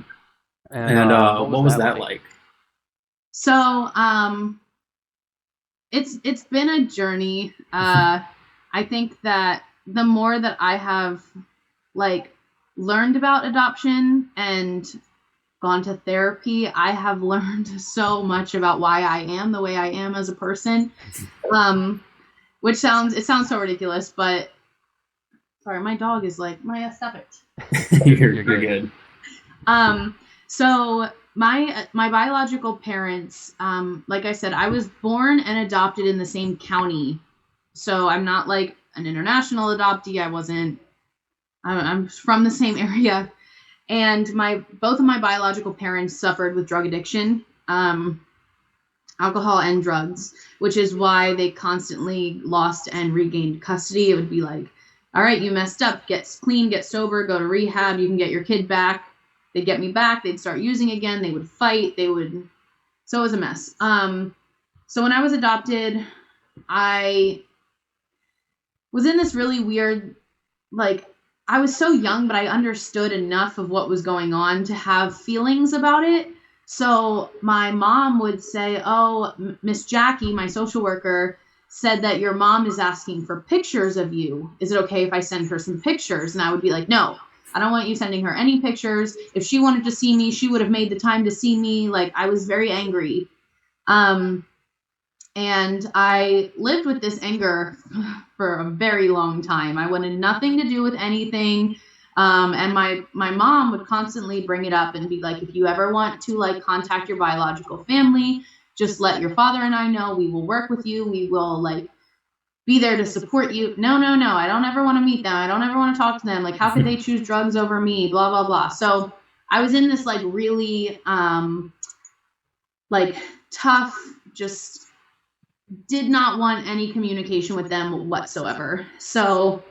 And what was that like? So, it's been a journey. I think that the more that I have like learned about adoption and gone to therapy, I have learned so much about why I am the way I am as a person. Which sounds so ridiculous, but sorry, my dog is like, Maya, stop it. You're good. So my biological parents, like I said, I was born and adopted in the same county. So I'm not like an international adoptee. I'm from the same area. And both of my biological parents suffered with drug addiction, alcohol and drugs, which is why they constantly lost and regained custody. It would be like, all right, you messed up, get clean, get sober, go to rehab, you can get your kid back. They'd get me back. They'd start using again. They would fight. So it was a mess. So when I was adopted, I was in this really weird, like, I was so young, but I understood enough of what was going on to have feelings about it. So my mom would say, oh, Miss Jackie, my social worker, said that your mom is asking for pictures of you. Is it okay if I send her some pictures? And I would be like, no, I don't want you sending her any pictures. If she wanted to see me, she would have made the time to see me. Like, I was very angry. And I lived with this anger for a very long time. I wanted nothing to do with anything. And my mom would constantly bring it up and be like, if you ever want to like contact your biological family, just let your father and I know. We will work with you. We will like be there to support you. No, I don't ever want to meet them. I don't ever want to talk to them. Like, how could they choose drugs over me? Blah, blah, blah. So I was in this like really like tough, just did not want any communication with them whatsoever. So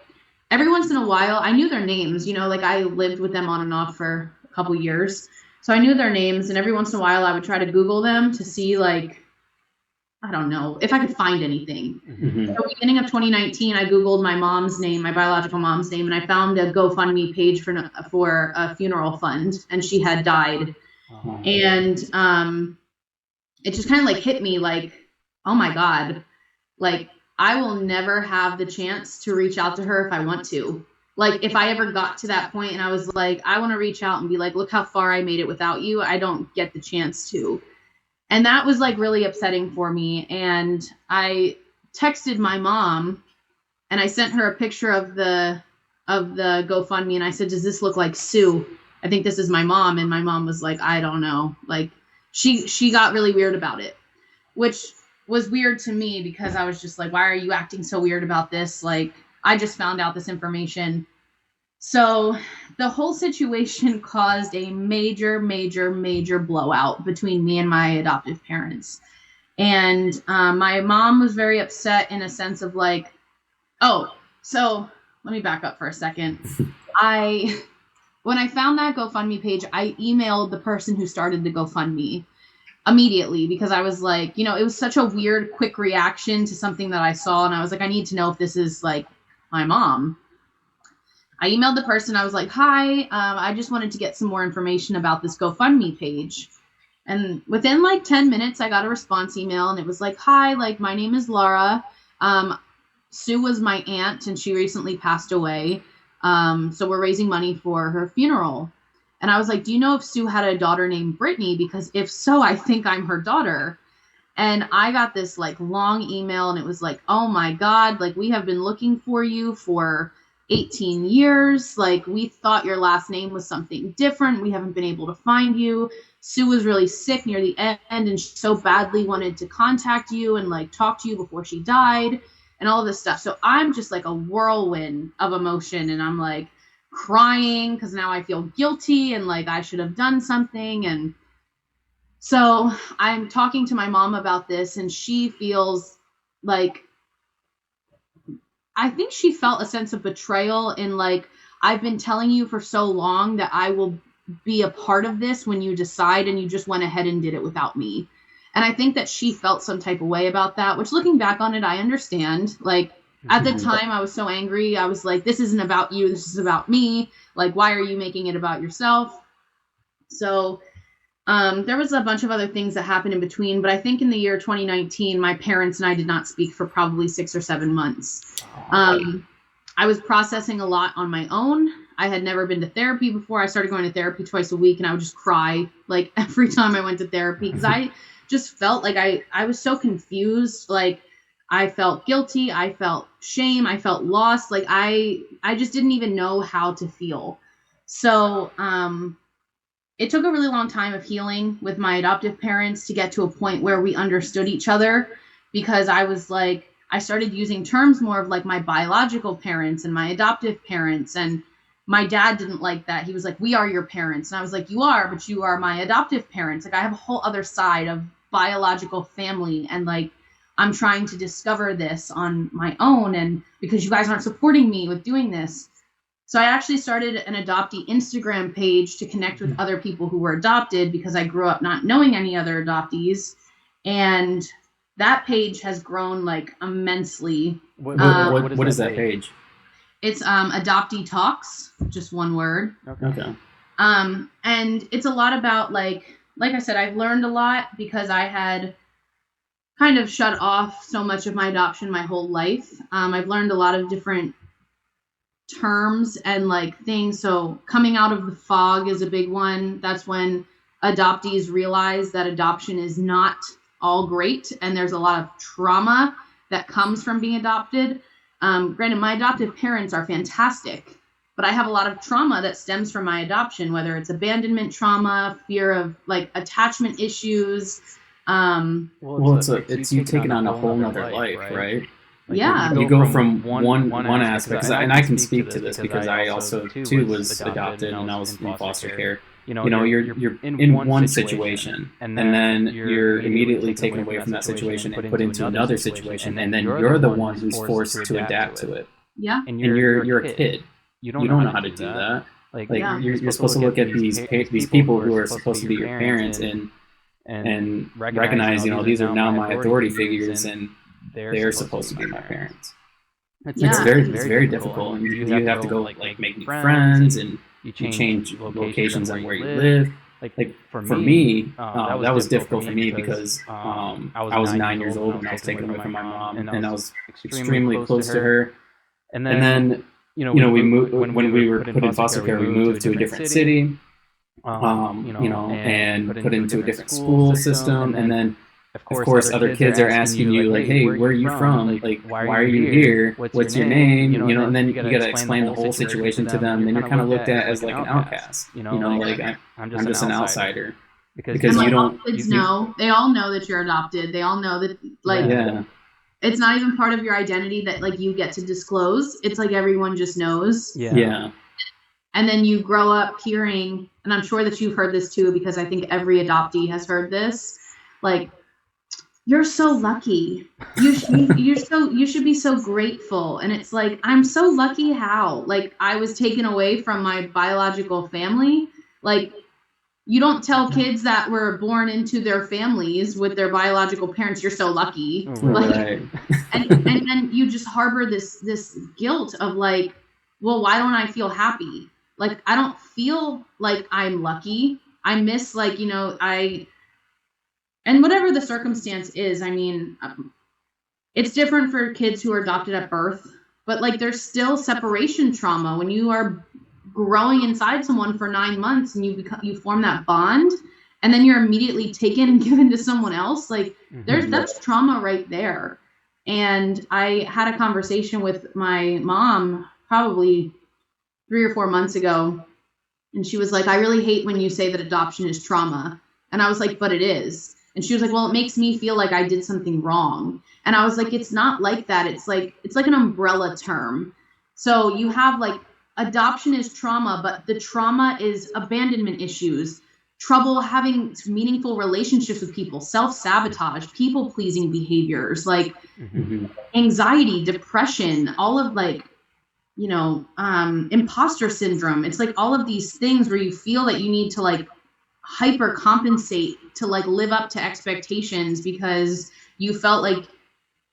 every once in a while, I knew their names, you know, like I lived with them on and off for a couple years. So I knew their names, and every once in a while I would try to Google them to see, like, I don't know, if I could find anything. Mm-hmm. So beginning of 2019, I Googled my mom's name, my biological mom's name, and I found a GoFundMe page for a funeral fund, and she had died. Uh-huh. And it just kind of like hit me like, oh my God, like I will never have the chance to reach out to her if I want to. Like if I ever got to that point and I was like, I want to reach out and be like, look how far I made it without you. I don't get the chance to. And that was like really upsetting for me. And I texted my mom and I sent her a picture of the GoFundMe. And I said, does this look like Sue? I think this is my mom. And my mom was like, I don't know. Like she got really weird about it, which was weird to me because I was just like, why are you acting so weird about this? Like, I just found out this information. So the whole situation caused a major, major, major blowout between me and my adoptive parents. And my mom was very upset in a sense of like, oh, so let me back up for a second. When I found that GoFundMe page, I emailed the person who started the GoFundMe immediately because I was like, you know, it was such a weird, quick reaction to something that I saw. And I was like, I need to know if this is like my mom. I emailed the person. I was like, hi, I just wanted to get some more information about this GoFundMe page. And within like 10 minutes, I got a response email and it was like, hi, like my name is Laura. Sue was my aunt and she recently passed away. So we're raising money for her funeral. And I was like, do you know if Sue had a daughter named Brittany? Because if so, I think I'm her daughter. And I got this like long email and it was like, oh my God, like we have been looking for you for 18 years. Like we thought your last name was something different. We haven't been able to find you. Sue was really sick near the end and she so badly wanted to contact you and like talk to you before she died and all of this stuff. So I'm just like a whirlwind of emotion and I'm like, crying because now I feel guilty and like I should have done something. And so I'm talking to my mom about this and she feels like, I think she felt a sense of betrayal in like, I've been telling you for so long that I will be a part of this when you decide and you just went ahead and did it without me. And I think that she felt some type of way about that, which looking back on it, I understand. Like, at the time, I was so angry. I was like, this isn't about you. This is about me. Like, why are you making it about yourself? So there was a bunch of other things that happened in between. But I think in the year 2019, my parents and I did not speak for probably 6 or 7 months. I was processing a lot on my own. I had never been to therapy before. I started going to therapy twice a week, and I would just cry like every time I went to therapy because I just felt like I was so confused. Like, I felt guilty. I felt shame. I felt lost. Like I just didn't even know how to feel. So it took a really long time of healing with my adoptive parents to get to a point where we understood each other because I was like, I started using terms more of like my biological parents and my adoptive parents. And my dad didn't like that. He was like, we are your parents. And I was like, you are, but you are my adoptive parents. Like I have a whole other side of biological family. And like, I'm trying to discover this on my own and because you guys aren't supporting me with doing this. So I actually started an adoptee Instagram page to connect with other people who were adopted because I grew up not knowing any other adoptees. And that page has grown like immensely. What is that page? It's Adoptee Talks, just one word. Okay. And it's a lot about like I said, I've learned a lot because I had kind of shut off so much of my adoption my whole life. I've learned a lot of different terms and like things. So coming out of the fog is a big one. That's when adoptees realize that adoption is not all great, and there's a lot of trauma that comes from being adopted. Granted, my adoptive parents are fantastic, but I have a lot of trauma that stems from my adoption, whether it's abandonment trauma, fear of like attachment issues. It's you taking on a whole nother life, right? Like yeah. You go from one aspect, and I can speak to this because I also too was adopted and I was in foster care. You're in one situation, and then you're immediately taken away from that situation and put into another situation, and then you're the one who's forced to adapt to it. Yeah. And you're a kid. You don't know how to do that. You're supposed to look at these people who are supposed to be your parents and recognize, these are now my authority figures, and they're supposed to be my parents. It's very difficult, and you have to go like make new friends, and you change locations on where you live. Like for me, that was difficult for me because I was 9 years old when I was taken away from my mom, and I was extremely close to her. And then we moved when we were put in foster care. We moved to a different city, and put into a different school system, and then. Of course, other kids are asking you, like, hey, where are you from? Like, why are you here? What's your name? And then you got to explain the whole situation to them. And you're kind of looked at as like an outcast. Like I'm just an outsider. Because you don't. Kids know. They all know that you're adopted. They all know that, like, it's not even part of your identity that, like, you get to disclose. It's like everyone just knows. Yeah. And then you grow up hearing, and I'm sure that you've heard this too, because I think every adoptee has heard this, like, you're so lucky. You should be so grateful. And it's like, I'm so lucky how? Like, I was taken away from my biological family. Like, you don't tell kids that were born into their families with their biological parents, you're so lucky. Right. and then you just harbor this guilt of like, well, why don't I feel happy? Like, I don't feel like I'm lucky. I miss, like, and whatever the circumstance is, I mean, it's different for kids who are adopted at birth, but like there's still separation trauma when you are growing inside someone for 9 months and you form that bond, and then you're immediately taken and given to someone else. Like that's trauma right there. And I had a conversation with my mom probably 3 or 4 months ago, and she was like, I really hate when you say that adoption is trauma. And I was like, but it is. And she was like, well, it makes me feel like I did something wrong. And I was like, it's not like that. It's like an umbrella term. So you have like adoption is trauma, but the trauma is abandonment issues, trouble having meaningful relationships with people, self-sabotage, people-pleasing behaviors, like anxiety, depression, all of like, imposter syndrome. It's like all of these things where you feel that you need to like hyper compensate to like live up to expectations because you felt like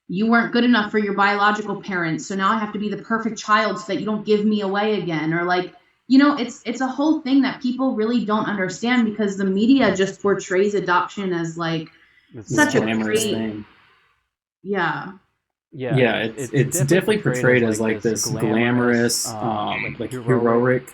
you weren't good enough for your biological parents. So now I have to be the perfect child so that you don't give me away again. Or like, it's a whole thing that people really don't understand because the media just portrays adoption as like such a great thing. Yeah, it's definitely portrayed as like this glamorous, like heroic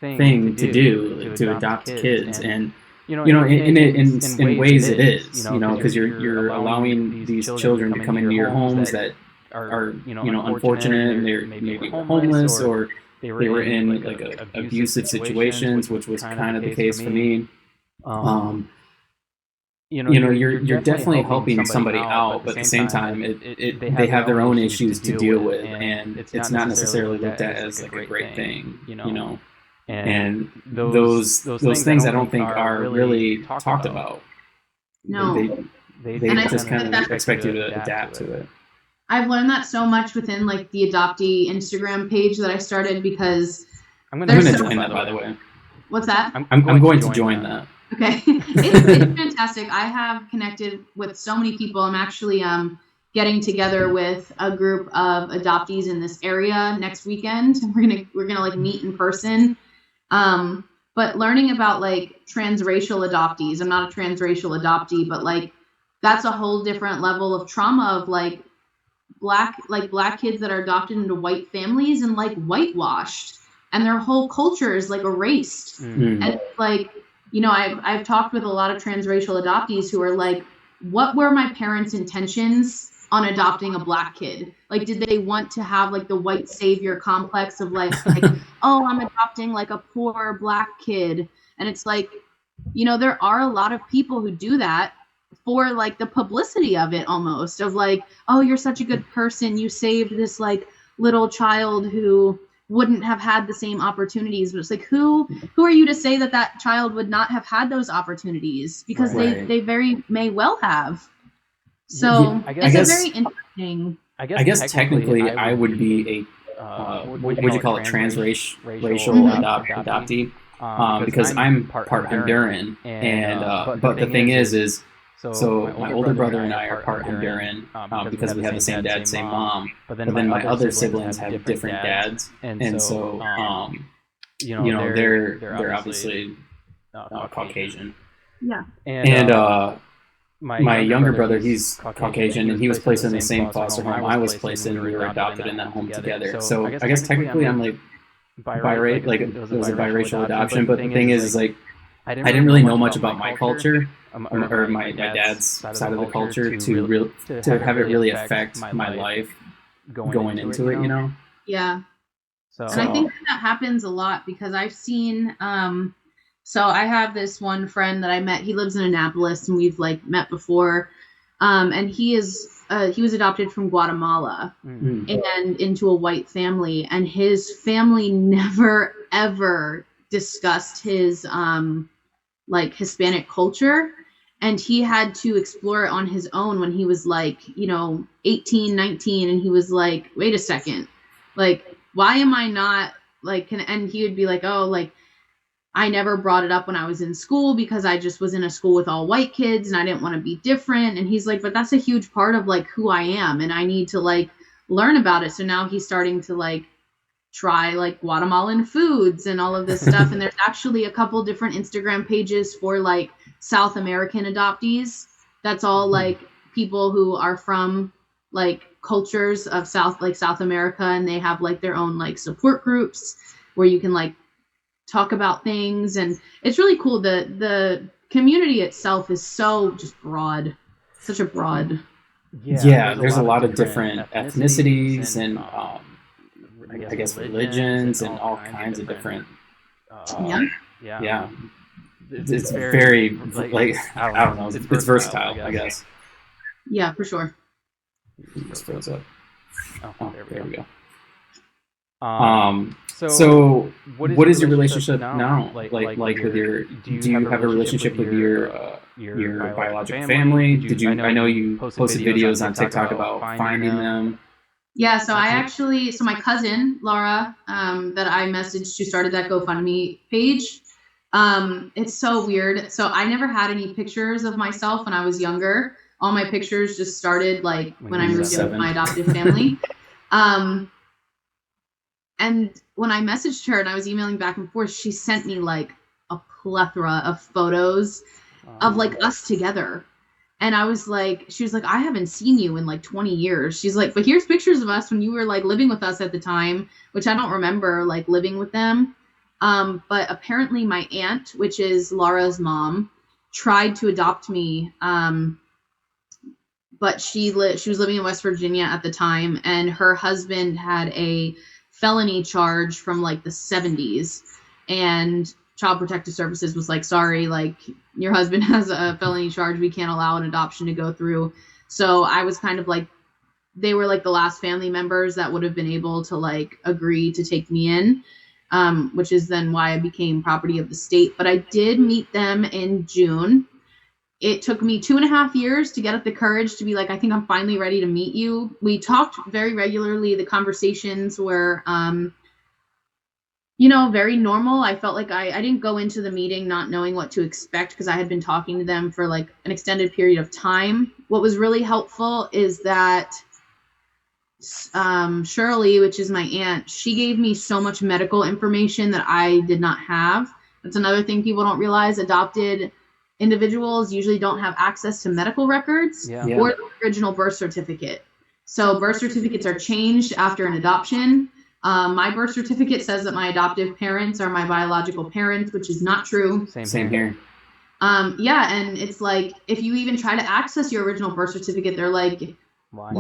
thing to do, to adopt kids. And in ways it is, because you're allowing these children to come into your homes that are unfortunate, and they're maybe homeless, or they were in like abusive situations, which was kind of the case for me. You're definitely helping somebody out, but at the same time, they have their own issues to deal with, and it's not necessarily looked at as like a great thing, And those things I don't think are really talked about. No, they just kind of expect you to adapt to it. I've learned that so much within like the Adoptee Instagram page that I started because I'm going to join that, by the way. What's that? I'm going to join that. Okay. It's fantastic. I have connected with so many people. I'm actually getting together with a group of adoptees in this area next weekend. We're gonna like meet in person. But learning about like transracial adoptees, I'm not a transracial adoptee, but like that's a whole different level of trauma of like black kids that are adopted into white families and like whitewashed, and their whole culture is like erased. Mm. And it's like, you know, I've talked with a lot of transracial adoptees who are like, what were my parents' intentions on adopting a black kid? Like, did they want to have like the white savior complex of like oh, I'm adopting like a poor black kid? And it's like, you know, there are a lot of people who do that for like the publicity of it, almost of like, oh, you're such a good person, you saved this like little child who wouldn't have had the same opportunities. But it's like, who are you to say that child would not have had those opportunities? Because they very may well have. So it's a very interesting. I guess technically I would be a what would you call it, transracial adoptee, because I'm part Honduran, and but the thing is so my older brother and I are part Honduran, because we have the same dad, same mom. But then my other siblings have different dads, and so you know they're obviously Caucasian. Yeah. And my younger brother, he's Caucasian, and he was placed in the same foster home I was placed in, and we were adopted in that home together. So I guess technically I'm like biracial, like it was a biracial adoption. But the thing is like I didn't really know much about my culture or my dad's side of the culture to have it really affect my life going into it, you know? Yeah. And I think that happens a lot because I've seen so I have this one friend that I met. He lives in Annapolis, and we've like met before. And he was adopted from Guatemala and into a white family, and his family never ever discussed his like Hispanic culture, and he had to explore it on his own when he was like, you know, 18, 19, and he was like, wait a second, like, why am I not like, and he would be like, oh, like, I never brought it up when I was in school because I just was in a school with all white kids and I didn't want to be different. And he's like, but that's a huge part of like who I am, and I need to like learn about it. So now he's starting to like try like Guatemalan foods and all of this stuff. And there's actually a couple different Instagram pages for like South American adoptees. That's all like people who are from like cultures of South America, and they have like their own like support groups where you can like talk about things, and it's really cool. The community itself is so just broad, such a broad. Yeah, there's a lot of different ethnicities and I guess religions and all kinds of different. Yeah. It's very like I don't know. It's versatile, I guess. Yeah, for sure. Just throws up. Oh, there we go. So what is your relationship now? Like with your, do you have a relationship with your biological family? I know you posted videos on TikTok about finding them. Yeah, so my cousin, Laura, that I messaged, who started that GoFundMe page. It's so weird. So I never had any pictures of myself when I was younger. All my pictures just started like when I moved in with my adoptive family. And when I messaged her and I was emailing back and forth, she sent me like a plethora of photos of like us together. And I was like, she was like, I haven't seen you in like 20 years. She's like, but here's pictures of us when you were like living with us at the time, which I don't remember like living with them. But apparently my aunt, which is Laura's mom, tried to adopt me. But she was living in West Virginia at the time, and her husband had a felony charge from like the 70s, and Child Protective Services was like, sorry, like your husband has a felony charge, we can't allow an adoption to go through. So I was kind of like, they were like the last family members that would have been able to like agree to take me in, which is then why I became property of the state. But I did meet them in June. It took me 2.5 years to get up the courage to be like, I think I'm finally ready to meet you. We talked very regularly. The conversations were Very normal. I felt like I didn't go into the meeting not knowing what to expect because I had been talking to them for like an extended period of time. What was really helpful is that Shirley, which is my aunt, she gave me so much medical information that I did not have. That's another thing people don't realize. Adopted individuals usually don't have access to medical records or the original birth certificate. So birth certificates are changed after an adoption. My birth certificate says that my adoptive parents are my biological parents, which is not true. Same here. And it's like, if you even try to access your original birth certificate, they're like, you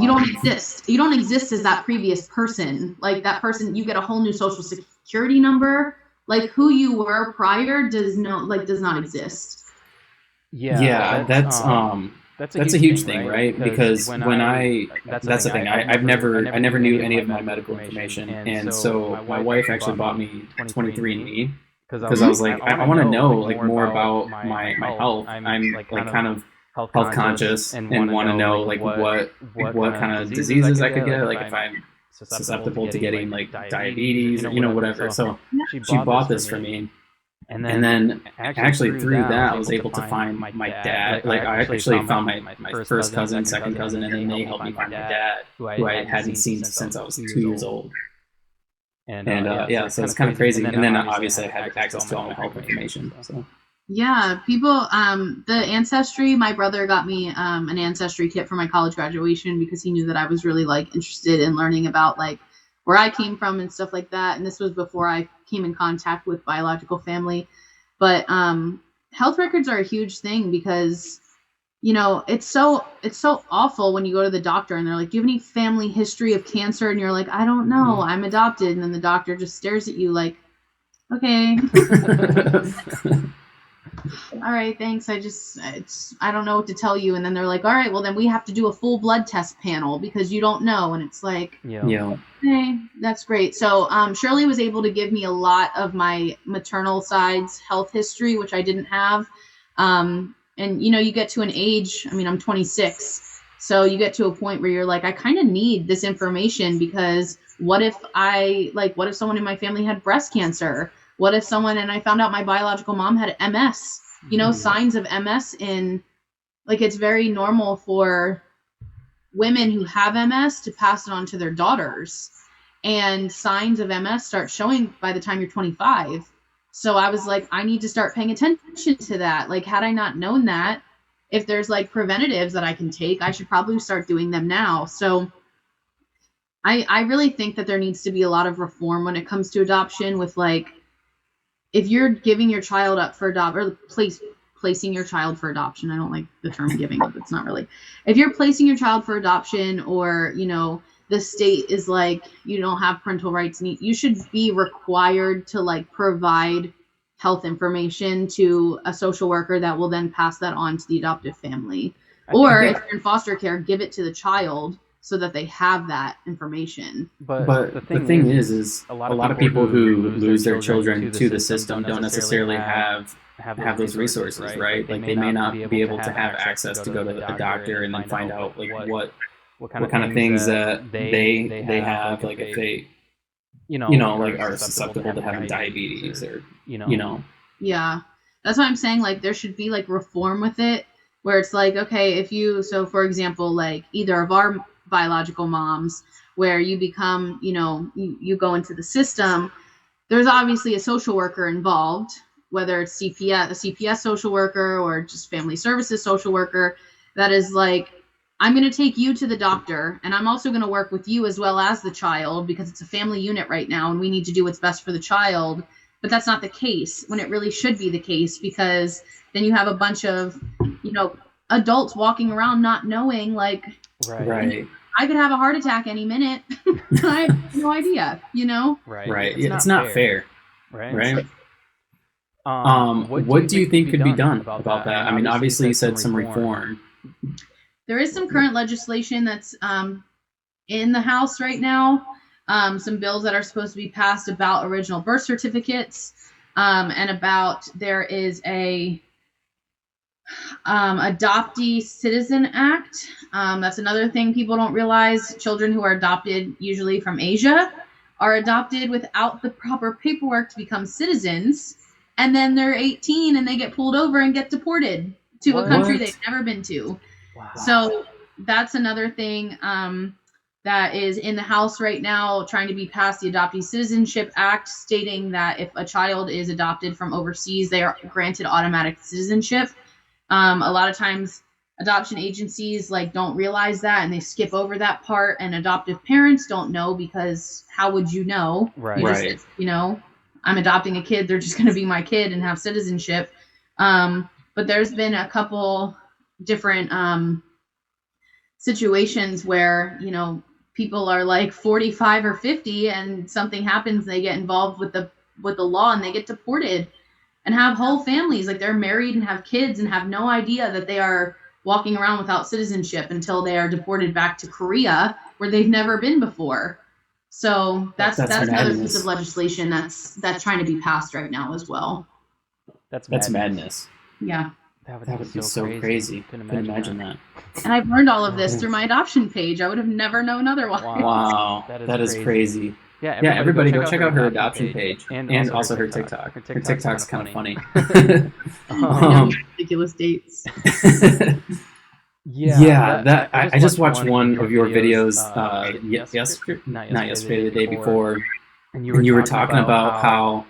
don't exist. You don't exist as that previous person. Like that person, you get a whole new social security number. Like who you were prior does not exist. Yeah, that's a huge thing, right? Because that's the thing. I never knew any of my medical information, and so my wife actually bought me 23andMe because I was like, I want to know like more about my health. I'm like kind of health conscious and want to know like what kind of diseases I could get, like if I'm susceptible to getting like diabetes or whatever. So she bought this for me. And then actually through that I was able to find my dad. Like I actually found my first cousin, second cousin, and then they helped me find my dad, who I hadn't seen since I was 2 years old. And so it's kind of crazy. And then obviously I had access to all my health information. So yeah, people, the Ancestry, my brother got me an Ancestry kit for my college graduation because he knew that I was really like interested in learning about like where I came from and stuff like that. And this was before I came in contact with biological family. But health records are a huge thing because, it's so awful when you go to the doctor and they're like, do you have any family history of cancer? And you're like, I don't know, I'm adopted. And then the doctor just stares at you like, okay. All right, thanks. I don't know what to tell you. And then they're like, all right, well then we have to do a full blood test panel because you don't know. And it's like, okay, that's great. So Shirley was able to give me a lot of my maternal side's health history, which I didn't have. And you get to an age, I'm 26. So you get to a point where you're like, I kind of need this information because what if someone in my family had breast cancer? What if I found out my biological mom had MS, signs of MS it's very normal for women who have MS to pass it on to their daughters, and signs of MS start showing by the time you're 25. So I was like, I need to start paying attention to that. Like, had I not known that, if there's like preventatives that I can take, I should probably start doing them now. So I really think that there needs to be a lot of reform when it comes to adoption with like, if you're giving your child up for adoption or placing your child for adoption, I don't like the term giving up. It's not really. If you're placing your child for adoption or, the state is like, you don't have parental rights, you should be required to like provide health information to a social worker that will then pass that on to the adoptive family. Or if you're in foster care, give it to the child so that they have that information. But the thing is a lot of people who lose their children to the system don't necessarily have those resources, right? Like they may not be able to have access to go to a doctor and then find out like what kind of things that they have, like if they like are susceptible to having diabetes or Yeah, that's what I'm saying. Like there should be like reform with it, where it's like, okay, for example, like either of our biological moms, where you become, you go into the system, there's obviously a social worker involved, whether it's a CPS social worker or just family services social worker, that is like, I'm going to take you to the doctor and I'm also going to work with you as well as the child because it's a family unit right now and we need to do what's best for the child. But that's not the case when it really should be the case, because then you have a bunch of, adults walking around not knowing, like, right. I could have a heart attack any minute. I have no idea, Right. It's not fair. Right. What do you think could be done about that? I mean, obviously you said some reform. There is some current legislation that's in the House right now. Some bills that are supposed to be passed about original birth certificates, and about there is a Adoptee Citizen Act. That's another thing people don't realize. Children who are adopted, usually from Asia, are adopted without the proper paperwork to become citizens, and then they're 18 and they get pulled over and get deported to a country they've never been to. Wow. So that's another thing that is in the House right now, trying to be passed, the Adoptee Citizenship Act, stating that if a child is adopted from overseas, they are granted automatic citizenship. A lot of times adoption agencies don't realize that, and they skip over that part, and adoptive parents don't know, because how would you know? Right. I'm adopting a kid, they're just going to be my kid and have citizenship. But there's been a couple different situations where, people are 45 or 50 and something happens, they get involved with the law and they get deported and have whole families. They're married and have kids and have no idea that they are walking around without citizenship until they are deported back to Korea, where they've never been before. So that's another piece of legislation that's trying to be passed right now as well. That's madness. Yeah. That would be so crazy. Couldn't imagine that. And I've learned all of this through my adoption page. I would have never known otherwise. Wow. That is crazy. Yeah, everybody go check out her adoption page and also her TikTok. Her TikTok's kind of funny. Ridiculous dates. I just watched one of your videos not yesterday, the day before, and you were talking about how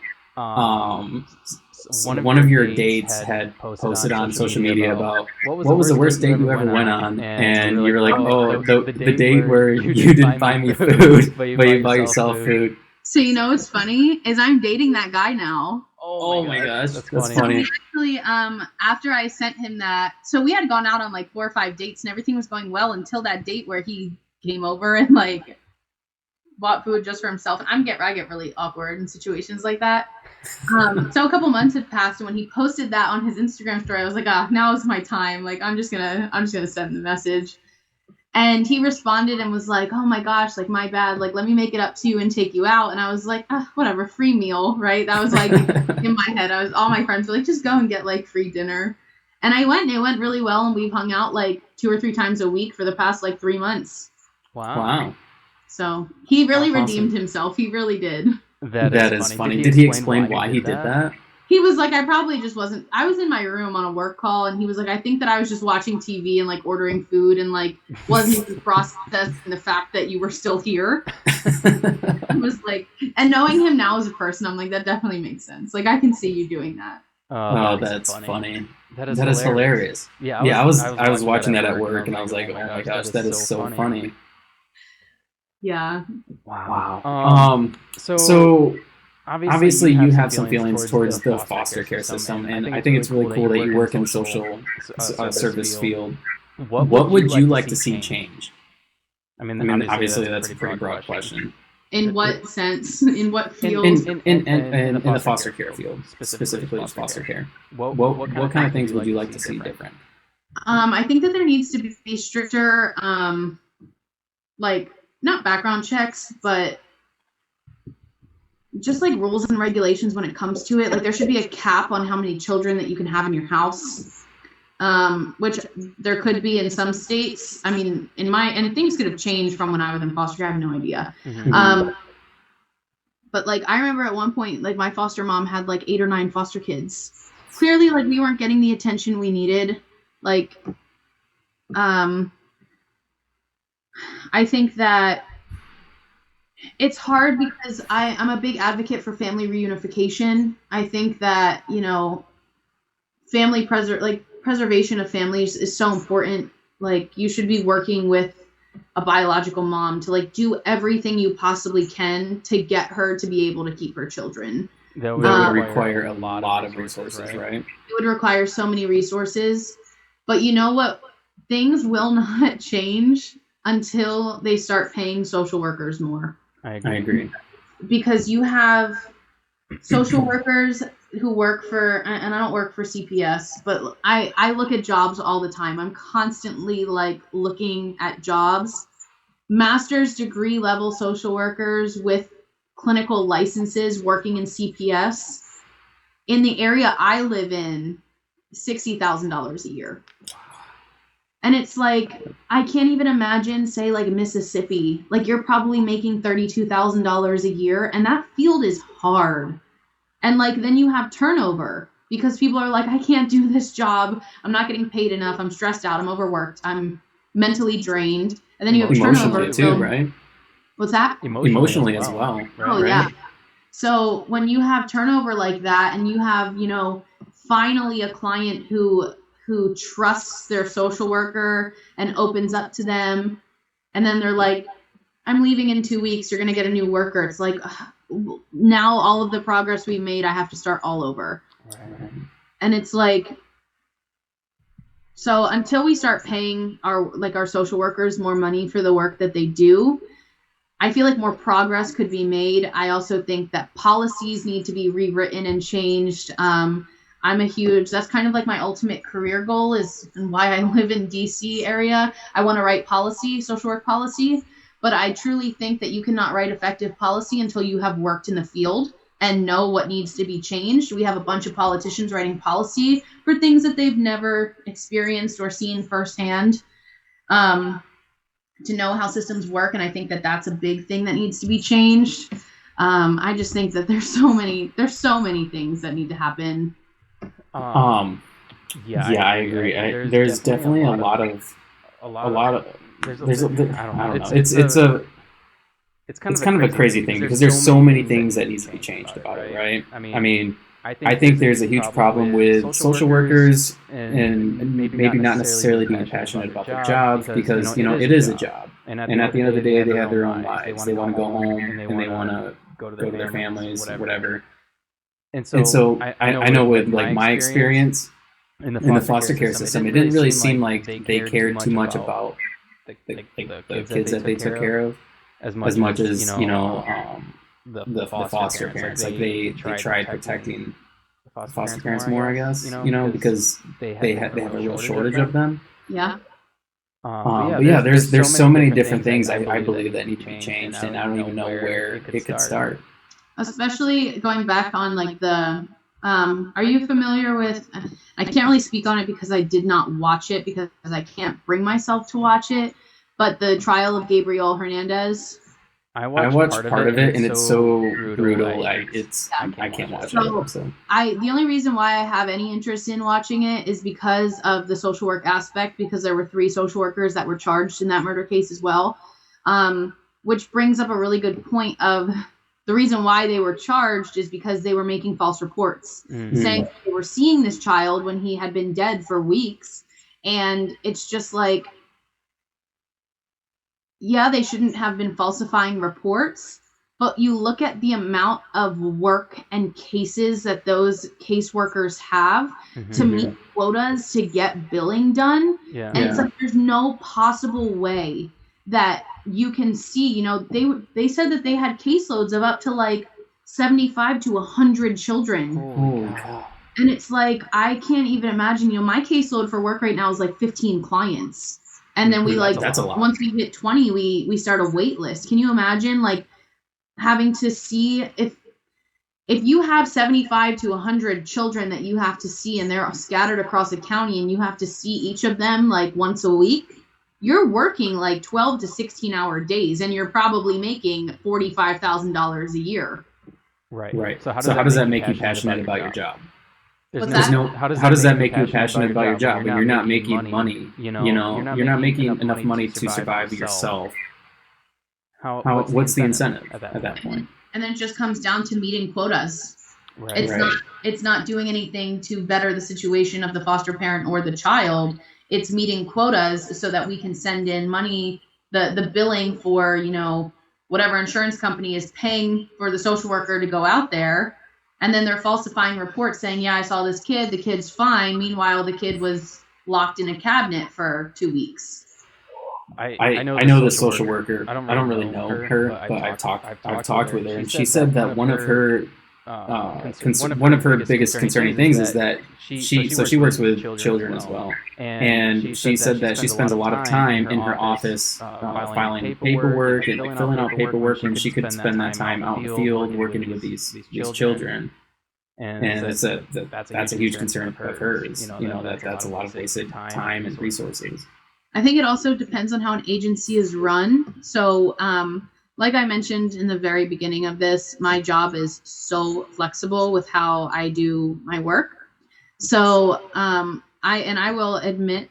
one of your dates had posted on social media about what was the worst date you ever went on, and you were like, the date where you didn't buy me food, but you bought yourself food. So what's funny is I'm dating that guy now. Oh my gosh, that's funny. Actually, after I sent him that, so we had gone out on 4 or 5 dates and everything was going well until that date where he came over and bought food just for himself. And I get really awkward in situations like that. So a couple months had passed, and when he posted that on his Instagram story, I was like, now is my time. I'm just gonna send the message. And he responded and was like, oh my gosh, my bad. Let me make it up to you and take you out. And I was like, whatever, free meal, right? That was in my head. All my friends were like, just go and get free dinner. And I went, and it went really well. And we've hung out 2 or 3 times a week for the past 3 months. Wow. So he really redeemed himself. He really did. That is funny. Did he explain why he did that? He was like, I probably just wasn't. I was in my room on a work call, and he was like, I think that I was just watching TV and ordering food and wasn't even processing the fact that you were still here. It was and knowing him now as a person, I'm like, that definitely makes sense. I can see you doing that. Oh, that's funny. That is hilarious. Yeah, I was watching that at work, and I was like, oh my gosh, that is so funny. Yeah. Wow. So obviously you have some feelings towards the foster care system, and I think it's really cool that you work in social service field. What would you like to see change? I mean, obviously that's a pretty broad question. In what sense? In what field? In the foster care field, specifically just foster care. What kind of things would you like to see different? I think that there needs to be stricter, not background checks, but just rules and regulations when it comes to it. There should be a cap on how many children that you can have in your house, which there could be in some states. I mean, and things could have changed from when I was in foster care. I have no idea. Mm-hmm. But I remember at one point, my foster mom had 8 or 9 foster kids. Clearly, we weren't getting the attention we needed. I think that it's hard because I'm a big advocate for family reunification. I think that, family preservation of families is so important. You should be working with a biological mom to do everything you possibly can to get her to be able to keep her children. That would require a lot of resources, right? It would require so many resources. But you know what? Things will not change until they start paying social workers more. I agree. Because you have social workers who work for, and I don't work for CPS, but I look at jobs all the time. I'm constantly looking at jobs. Master's degree level social workers with clinical licenses working in CPS. In the area I live in, $60,000 a year. And it's like, I can't even imagine, say, like Mississippi. Like, you're probably making $32,000 a year, and that field is hard. And, like, then you have turnover because people are like, I can't do this job. I'm not getting paid enough. I'm stressed out. I'm overworked. I'm mentally drained. And then you have turnover. Too, right? What's that? Emotionally as well. Right? Oh, yeah. So when you have turnover like that, and you have, you know, finally a client who trusts their social worker and opens up to them, and then they're like, I'm leaving in 2 weeks, you're going to get a new worker. It's like, now all of the progress we made, I have to start all over. Right. And it's like, so until we start paying our social workers more money for the work that they do, I feel like more progress could be made. I also think that policies need to be rewritten and changed. That's kind of like my ultimate career goal is, and why I live in DC area. I want to write policy, social work policy, but I truly think that you cannot write effective policy until you have worked in the field and know what needs to be changed. We have a bunch of politicians writing policy for things that they've never experienced or seen firsthand, to know how systems work. And I think that that's a big thing that needs to be changed. I just think that there's so many things that need to happen. I agree. There's definitely a lot of there's I don't know. It's kind of a crazy thing because there's so many things that need to be changed about it, right? I mean, I think there's a huge problem with social workers and maybe not necessarily being passionate about their jobs because, you know, it is a job. And at the end of the day, they have their own lives. They want to go home and they want to go to their families, whatever. And so I know with like my experience in the foster care system, it didn't really seem like they cared too much about the kids that they took care of as much as the foster parents. Like they tried protecting the foster parents more, I guess, because they have a real shortage of them. Yeah. But yeah, there's so many different things I believe that need to be changed, and I don't even know where it could start. Especially going back on like the, are you familiar with, I can't really speak on it because I did not watch it because I can't bring myself to watch it, but the trial of Gabriel Hernandez. I watched part of it and it's so brutal. I can't watch it. So. The only reason why I have any interest in watching it is because of the social work aspect, because there were 3 social workers that were charged in that murder case as well, which brings up a really good point of the reason why they were charged is because they were making false reports, saying they were seeing this child when he had been dead for weeks. And it's just like, yeah, they shouldn't have been falsifying reports, but you look at the amount of work and cases that those caseworkers have to meet quotas to get billing done. And it's like, there's no possible way that you can see, they said that they had caseloads of up to like 75 to 100 children. Oh, God. And it's like, I can't even imagine, my caseload for work right now is like 15 clients. And then we that's a lot. Once we hit 20, we start a wait list. Can you imagine like having to see if you have 75 to 100 children that you have to see and they're scattered across the county and you have to see each of them like once a week, you're working like 12 to 16 hour days and you're probably making $45,000 a year. Right. So how does that make you passionate about your job? How does that make you passionate about your job when you're not making money? You're not making enough money to survive yourself. What's the incentive at that point? And then it just comes down to meeting quotas. Right. It's not doing anything to better the situation of the foster parent or the child. It's meeting quotas so that we can send in money, the billing for, whatever insurance company is paying for the social worker to go out there. And then they're falsifying reports saying, yeah, I saw this kid, the kid's fine. Meanwhile, the kid was locked in a cabinet for 2 weeks. I know the social worker. I don't really know her, but I've talked with her, and she said that one of her biggest concerning things is that she works with children as well, and she said that she spends a lot of time in her office filing paperwork and filling out paperwork, and she could spend that time out in the field working with these children. And that's a huge concern of hers. That's a lot of wasted time and resources. I think it also depends on how an agency is run. So, like I mentioned in the very beginning of this, my job is so flexible with how I do my work. So, I will admit,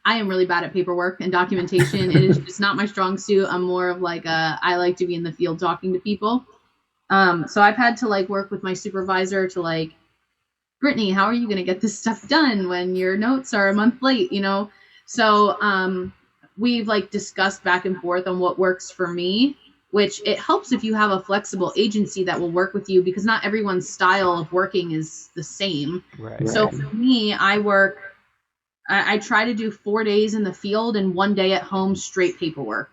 I am really bad at paperwork and documentation. It is just not my strong suit. I'm more of like I like to be in the field talking to people. So I've had to like work with my supervisor to like, Brittany, how are you going to get this stuff done when your notes are a month late, you know? So we've like discussed back and forth on what works for me, which it helps if you have a flexible agency that will work with you, because not everyone's style of working is the same. Right. So for me, I try to do 4 days in the field and 1 day at home, straight paperwork.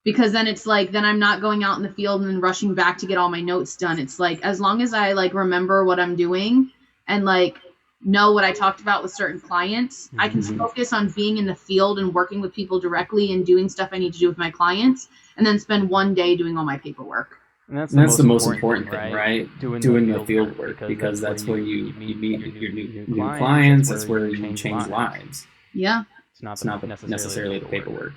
Because then it's like, then I'm not going out in the field and then rushing back to get all my notes done. It's like, as long as I like remember what I'm doing and like know what I talked about with certain clients, I can focus on being in the field and working with people directly and doing stuff I need to do with my clients, and then spend 1 day doing all my paperwork. And that's the most important thing, right? Doing the field work, because that's where you meet your new clients. That's where you change lives. Yeah. It's not necessarily the paperwork.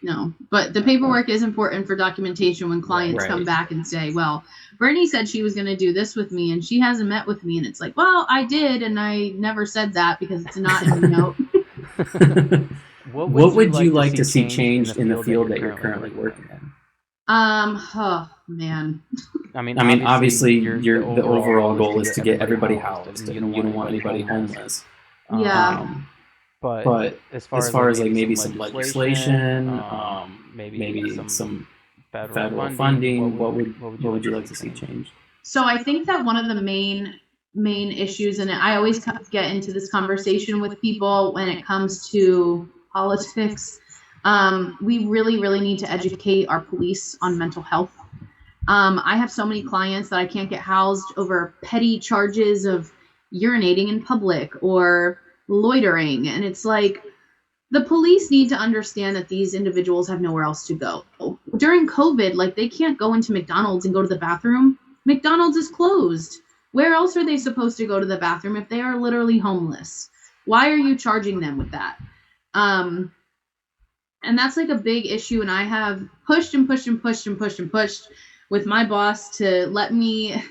No, but the paperwork is important for documentation when clients come back and say, well, Brittany said she was going to do this with me and she hasn't met with me. And it's like, well, I did. And I never said that because it's not in the note. What would you like to see changed in the field that you're currently working in? Oh man. I mean, obviously the overall goal is to get everybody housed. You don't want anybody homeless. Yeah. But as far as like maybe some legislation, maybe some federal funding, what would you like to see changed? So I think that one of the main issues, and I always get into this conversation with people when it comes to politics, we really, really need to educate our police on mental health. I have so many clients that I can't get housed over petty charges of urinating in public or loitering, and it's like, the police need to understand that these individuals have nowhere else to go. During COVID, like, they can't go into McDonald's and go to the bathroom. McDonald's is closed. Where else are they supposed to go to the bathroom if they are literally homeless? Why are you charging them with that? And that's like a big issue, and I have pushed with my boss to let me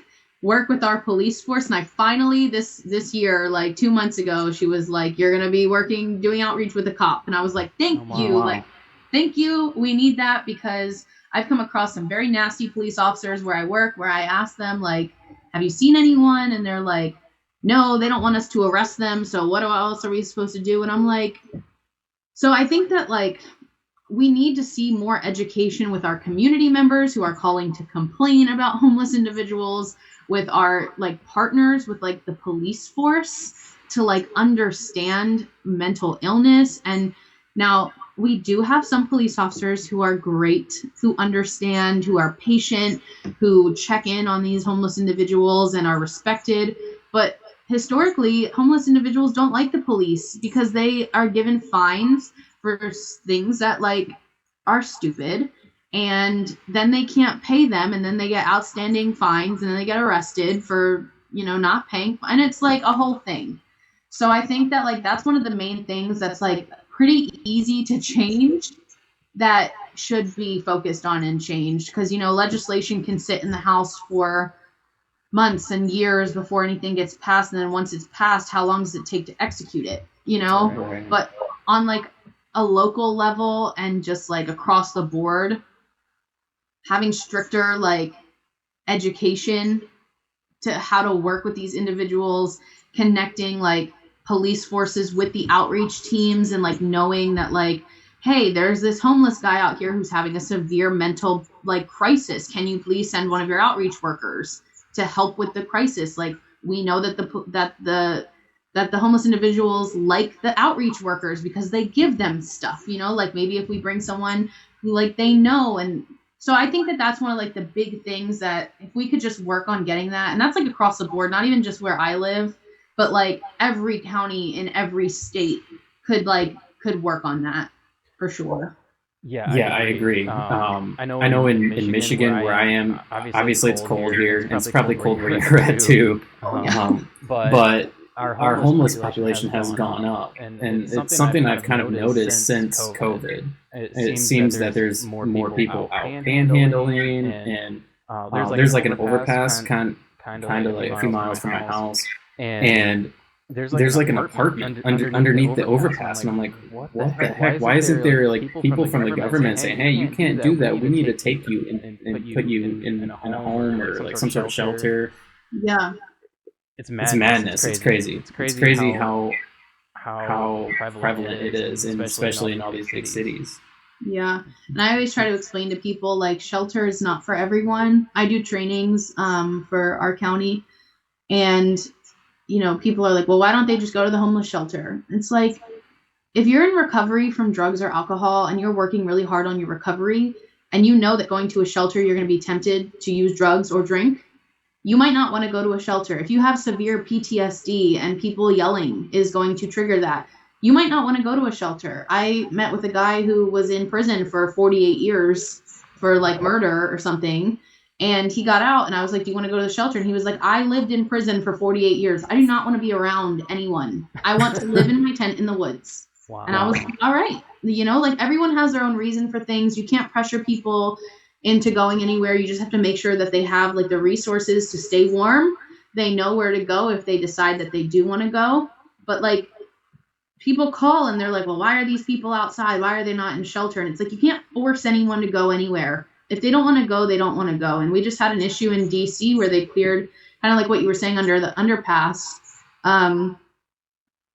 work with our police force. And I finally, this year, like 2 months ago, she was like, you're going to be doing outreach with a cop. And I was like, thank you. Like, thank you. We need that, because I've come across some very nasty police officers where I work, where I ask them, like, have you seen anyone? And they're like, no, they don't want us to arrest them. So what else are we supposed to do? And I'm like, so I think that, like, we need to see more education with our community members who are calling to complain about homeless individuals, with our like partners with like the police force, to like understand mental illness. And now we do have some police officers who are great, who understand, who are patient, who check in on these homeless individuals and are respected. But historically, homeless individuals don't like the police because they are given fines for things that like are stupid. And then they can't pay them, and then they get outstanding fines, and then they get arrested for, not paying. And it's like a whole thing. So I think that like that's one of the main things that's like pretty easy to change, that should be focused on and changed, because legislation can sit in the House for months and years before anything gets passed, and then once it's passed, how long does it take to execute it? Right. But on like a local level and just like across the board, having stricter like education to how to work with these individuals, connecting like police forces with the outreach teams, and like knowing that like, hey, there's this homeless guy out here who's having a severe mental like crisis. Can you please send one of your outreach workers to help with the crisis? Like, we know that the homeless individuals like the outreach workers because they give them stuff, like maybe if we bring someone who like they know. And so I think that that's one of like the big things that if we could just work on getting that, and that's like across the board, not even just where I live, but like every county in every state could work on that for sure. Yeah, I agree. I know in Michigan where I am, obviously it's cold here. It's probably cold where you're at too. Yeah. But our homeless population has gone up, and it's something I've kind of noticed since COVID. It seems that there's more people out panhandling, and there's like an overpass kind of like a few miles from my house, and there's like an apartment underneath the overpass, and I'm like, what the heck? Why isn't there like people from the government saying, hey, you can't do that, we need to take you and put you in a home or like some sort of shelter? Yeah, it's madness. It's crazy. It's crazy how prevalent it is, and especially in all these big cities. Yeah, and I always try to explain to people, like, shelter is not for everyone. I do trainings for our county, and people are like, well, why don't they just go to the homeless shelter? It's like, if you're in recovery from drugs or alcohol and you're working really hard on your recovery, and you know that going to a shelter, you're going to be tempted to use drugs or drink, you might not want to go to a shelter. If you have severe PTSD and people yelling is going to trigger that, you might not want to go to a shelter. I met with a guy who was in prison for 48 years for like murder or something. And he got out, and I was like, do you want to go to the shelter? And he was like, I lived in prison for 48 years. I do not want to be around anyone. I want to live in my tent in the woods. Wow. And I was like, all right. Like, everyone has their own reason for things. You can't pressure people into going anywhere. You just have to make sure that they have like the resources to stay warm. They know where to go if they decide that they do want to go. But like, people call and they're like, well, why are these people outside? Why are they not in shelter? And it's like, you can't force anyone to go anywhere. If they don't want to go, they don't want to go. And we just had an issue in DC where they cleared, kind of like what you were saying, under the underpass.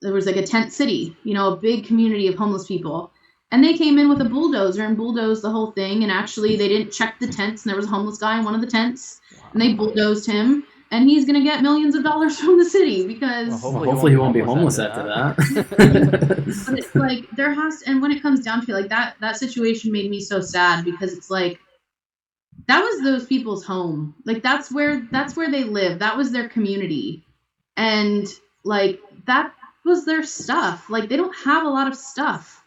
There was like a tent city, a big community of homeless people. And they came in with a bulldozer and bulldozed the whole thing. And actually, they didn't check the tents. And there was a homeless guy in one of the tents. And they bulldozed him. And he's going to get millions of dollars from the city because... hopefully he won't be homeless after that. But it's like, there has... And when it comes down to it, like, that situation made me so sad, because it's like, that was those people's home. Like, that's where they live. That was their community. And like, that was their stuff. Like, they don't have a lot of stuff.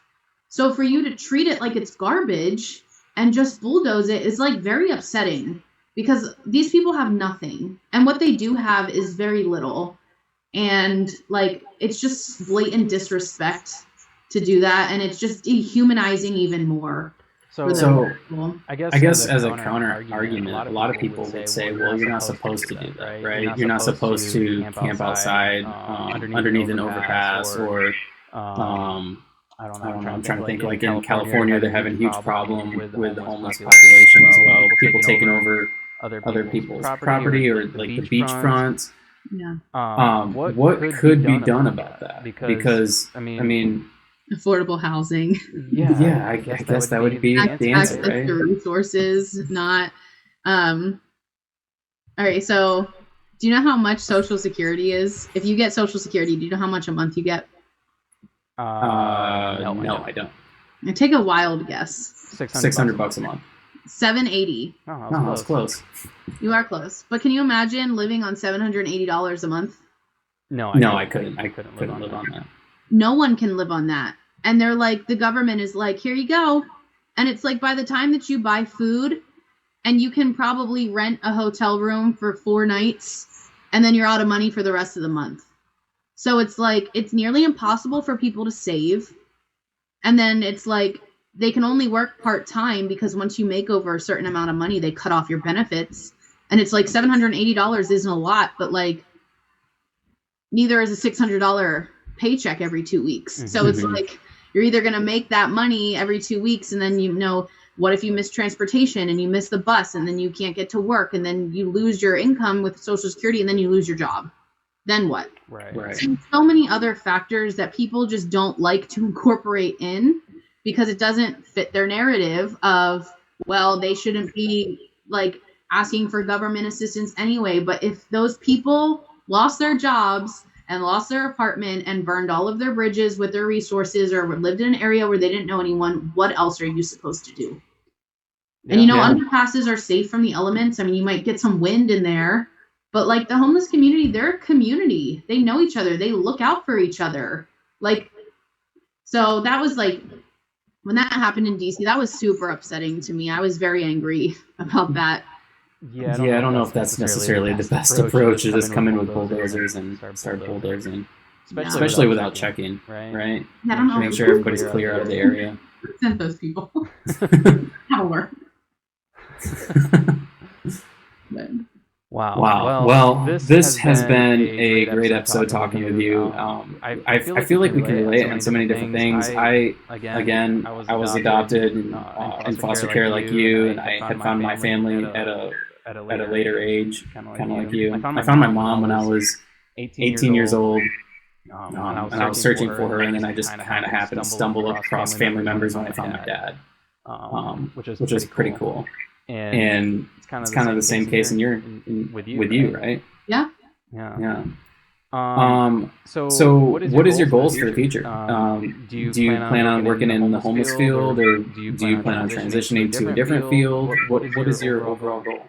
So for you to treat it like it's garbage and just bulldoze it is like very upsetting, because these people have nothing. And what they do have is very little. And like, it's just blatant disrespect to do that. And it's just dehumanizing even more. So I guess as a counter argument, a lot of people would say, well, you're not supposed to do that, right? You're not supposed to camp outside underneath an overpass, or I don't know. I'm trying to think. Like in California, they're having a huge problem with the homeless population as well. People taking over other people's property, or like the beachfront. Yeah. What could be done about that? Because I mean, affordable housing. Yeah, I guess that would be the answer, right? The resources, not. All right. So, do you know how much Social Security is? If you get Social Security, do you know how much a month you get? No, I don't. Take a wild guess. $600 a month. $780. Oh, that's close. You are close. But can you imagine living on $780 a month? No, I couldn't. I couldn't live on that. No one can live on that. And they're like, the government is like, here you go. And it's like, by the time that you buy food, and you can probably rent a hotel room for 4 nights, and then you're out of money for the rest of the month. So it's like, it's nearly impossible for people to save. And then it's like, they can only work part-time, because once you make over a certain amount of money, they cut off your benefits. And it's like, $780 isn't a lot, but like, neither is a $600 paycheck every 2 weeks. So it's like, you're either going to make that money every 2 weeks, and then, what if you miss transportation and you miss the bus, and then you can't get to work, and then you lose your income with Social Security, and then you lose your job? Then what? Right. So many other factors that people just don't like to incorporate in, because it doesn't fit their narrative of, well, they shouldn't be like asking for government assistance anyway. But if those people lost their jobs and lost their apartment and burned all of their bridges with their resources, or lived in an area where they didn't know anyone, what else are you supposed to do? And underpasses are safe from the elements. I mean, you might get some wind in there, but like, the homeless community, they're a community. They know each other. They look out for each other. Like, so that was like, when that happened in DC, that was super upsetting to me. I was very angry about that. Yeah, I don't know if that's necessarily the best approach, is just come in with bulldozers and start bulldozing. Especially without checking, right? I don't know. Make sure everybody's clear out of the area. Send those people. That'll work. Wow. Well, this has been a great episode talking with you. I feel like we can relate on so many different things. I was adopted in foster care like you, and I had found my family at a later age, kind of like you. I found my mom when I was 18 years old. And I was searching for her, and then I just kind of happened to stumble across family members when I found my dad, which was pretty cool. And it's kind of the same case with you, right? Yeah. So what is your goals for the future? Do you plan on working in the homeless field, or do you plan on transitioning to a different field? What is your overall goal?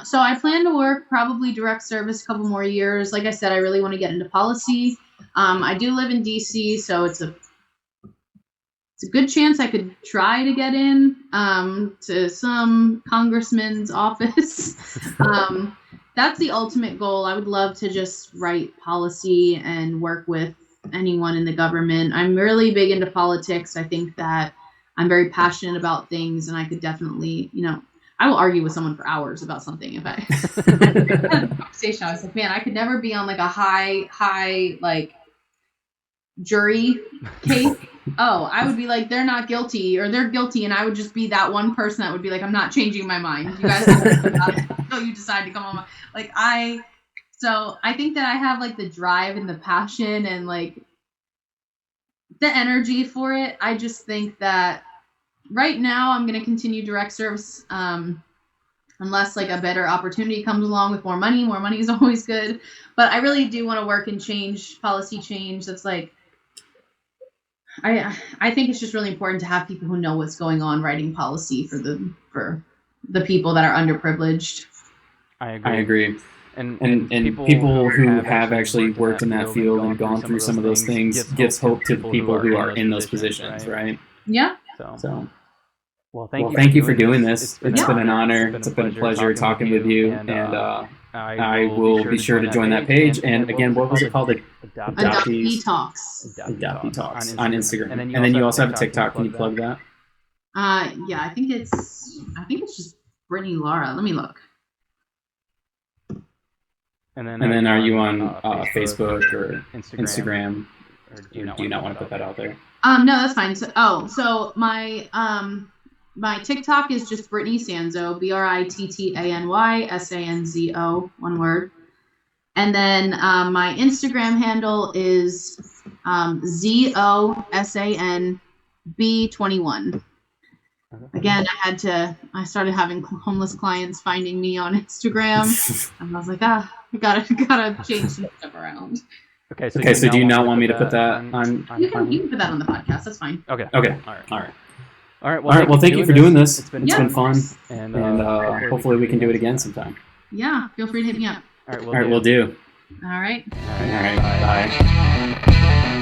So I plan to work probably direct service a couple more years. Like I said, I really want to get into policy. I do live in DC, so it's a good chance I could try to get in to some congressman's office. That's the ultimate goal. I would love to just write policy and work with anyone in the government. I'm really big into politics. I think that I'm very passionate about things, and I could definitely, I will argue with someone for hours about something if I had a conversation. I was like, man, I could never be on like a high like jury case. I would be like, they're not guilty or they're guilty, and I would just be that one person that would be like, I'm not changing my mind. You guys until you decide to come on so I think that I have like the drive and the passion and like the energy for it. I just think that right now I'm going to continue direct service unless like a better opportunity comes along with more money. More money is always good, but I really do want to work and policy change. That's like, I think it's just really important to have people who know what's going on writing policy for the people that are underprivileged. I agree. And people who have actually worked in that field and gone through some of those things gives hope to the people who are in those positions, right? Yeah. So well, thank you for doing this. It's been an honor. It's been a pleasure talking with you, and I will be sure to join that page. And again, what was it called? Adoptee Talks. Adoptee Talks on Instagram. And then you also have a TikTok. Can you plug that? Yeah, I think it's just Brittany Laura. Let me look. And then are you on Facebook or Instagram? Or do you not want to put that out there? No, that's fine. So my TikTok is just Brittany Sanzo, BrittanySanzo, one word. And then my Instagram handle is ZOSANB21. Again, I started having homeless clients finding me on Instagram, and I was like, I gotta change some stuff around. Okay, so do you not want me to put that on? You can put that on the podcast. That's fine. Okay. All right. Well, thank you for doing this. It's been fun, and hopefully we can do it again sometime. Yeah, feel free to hit me up. All right, we'll do. All right. Bye.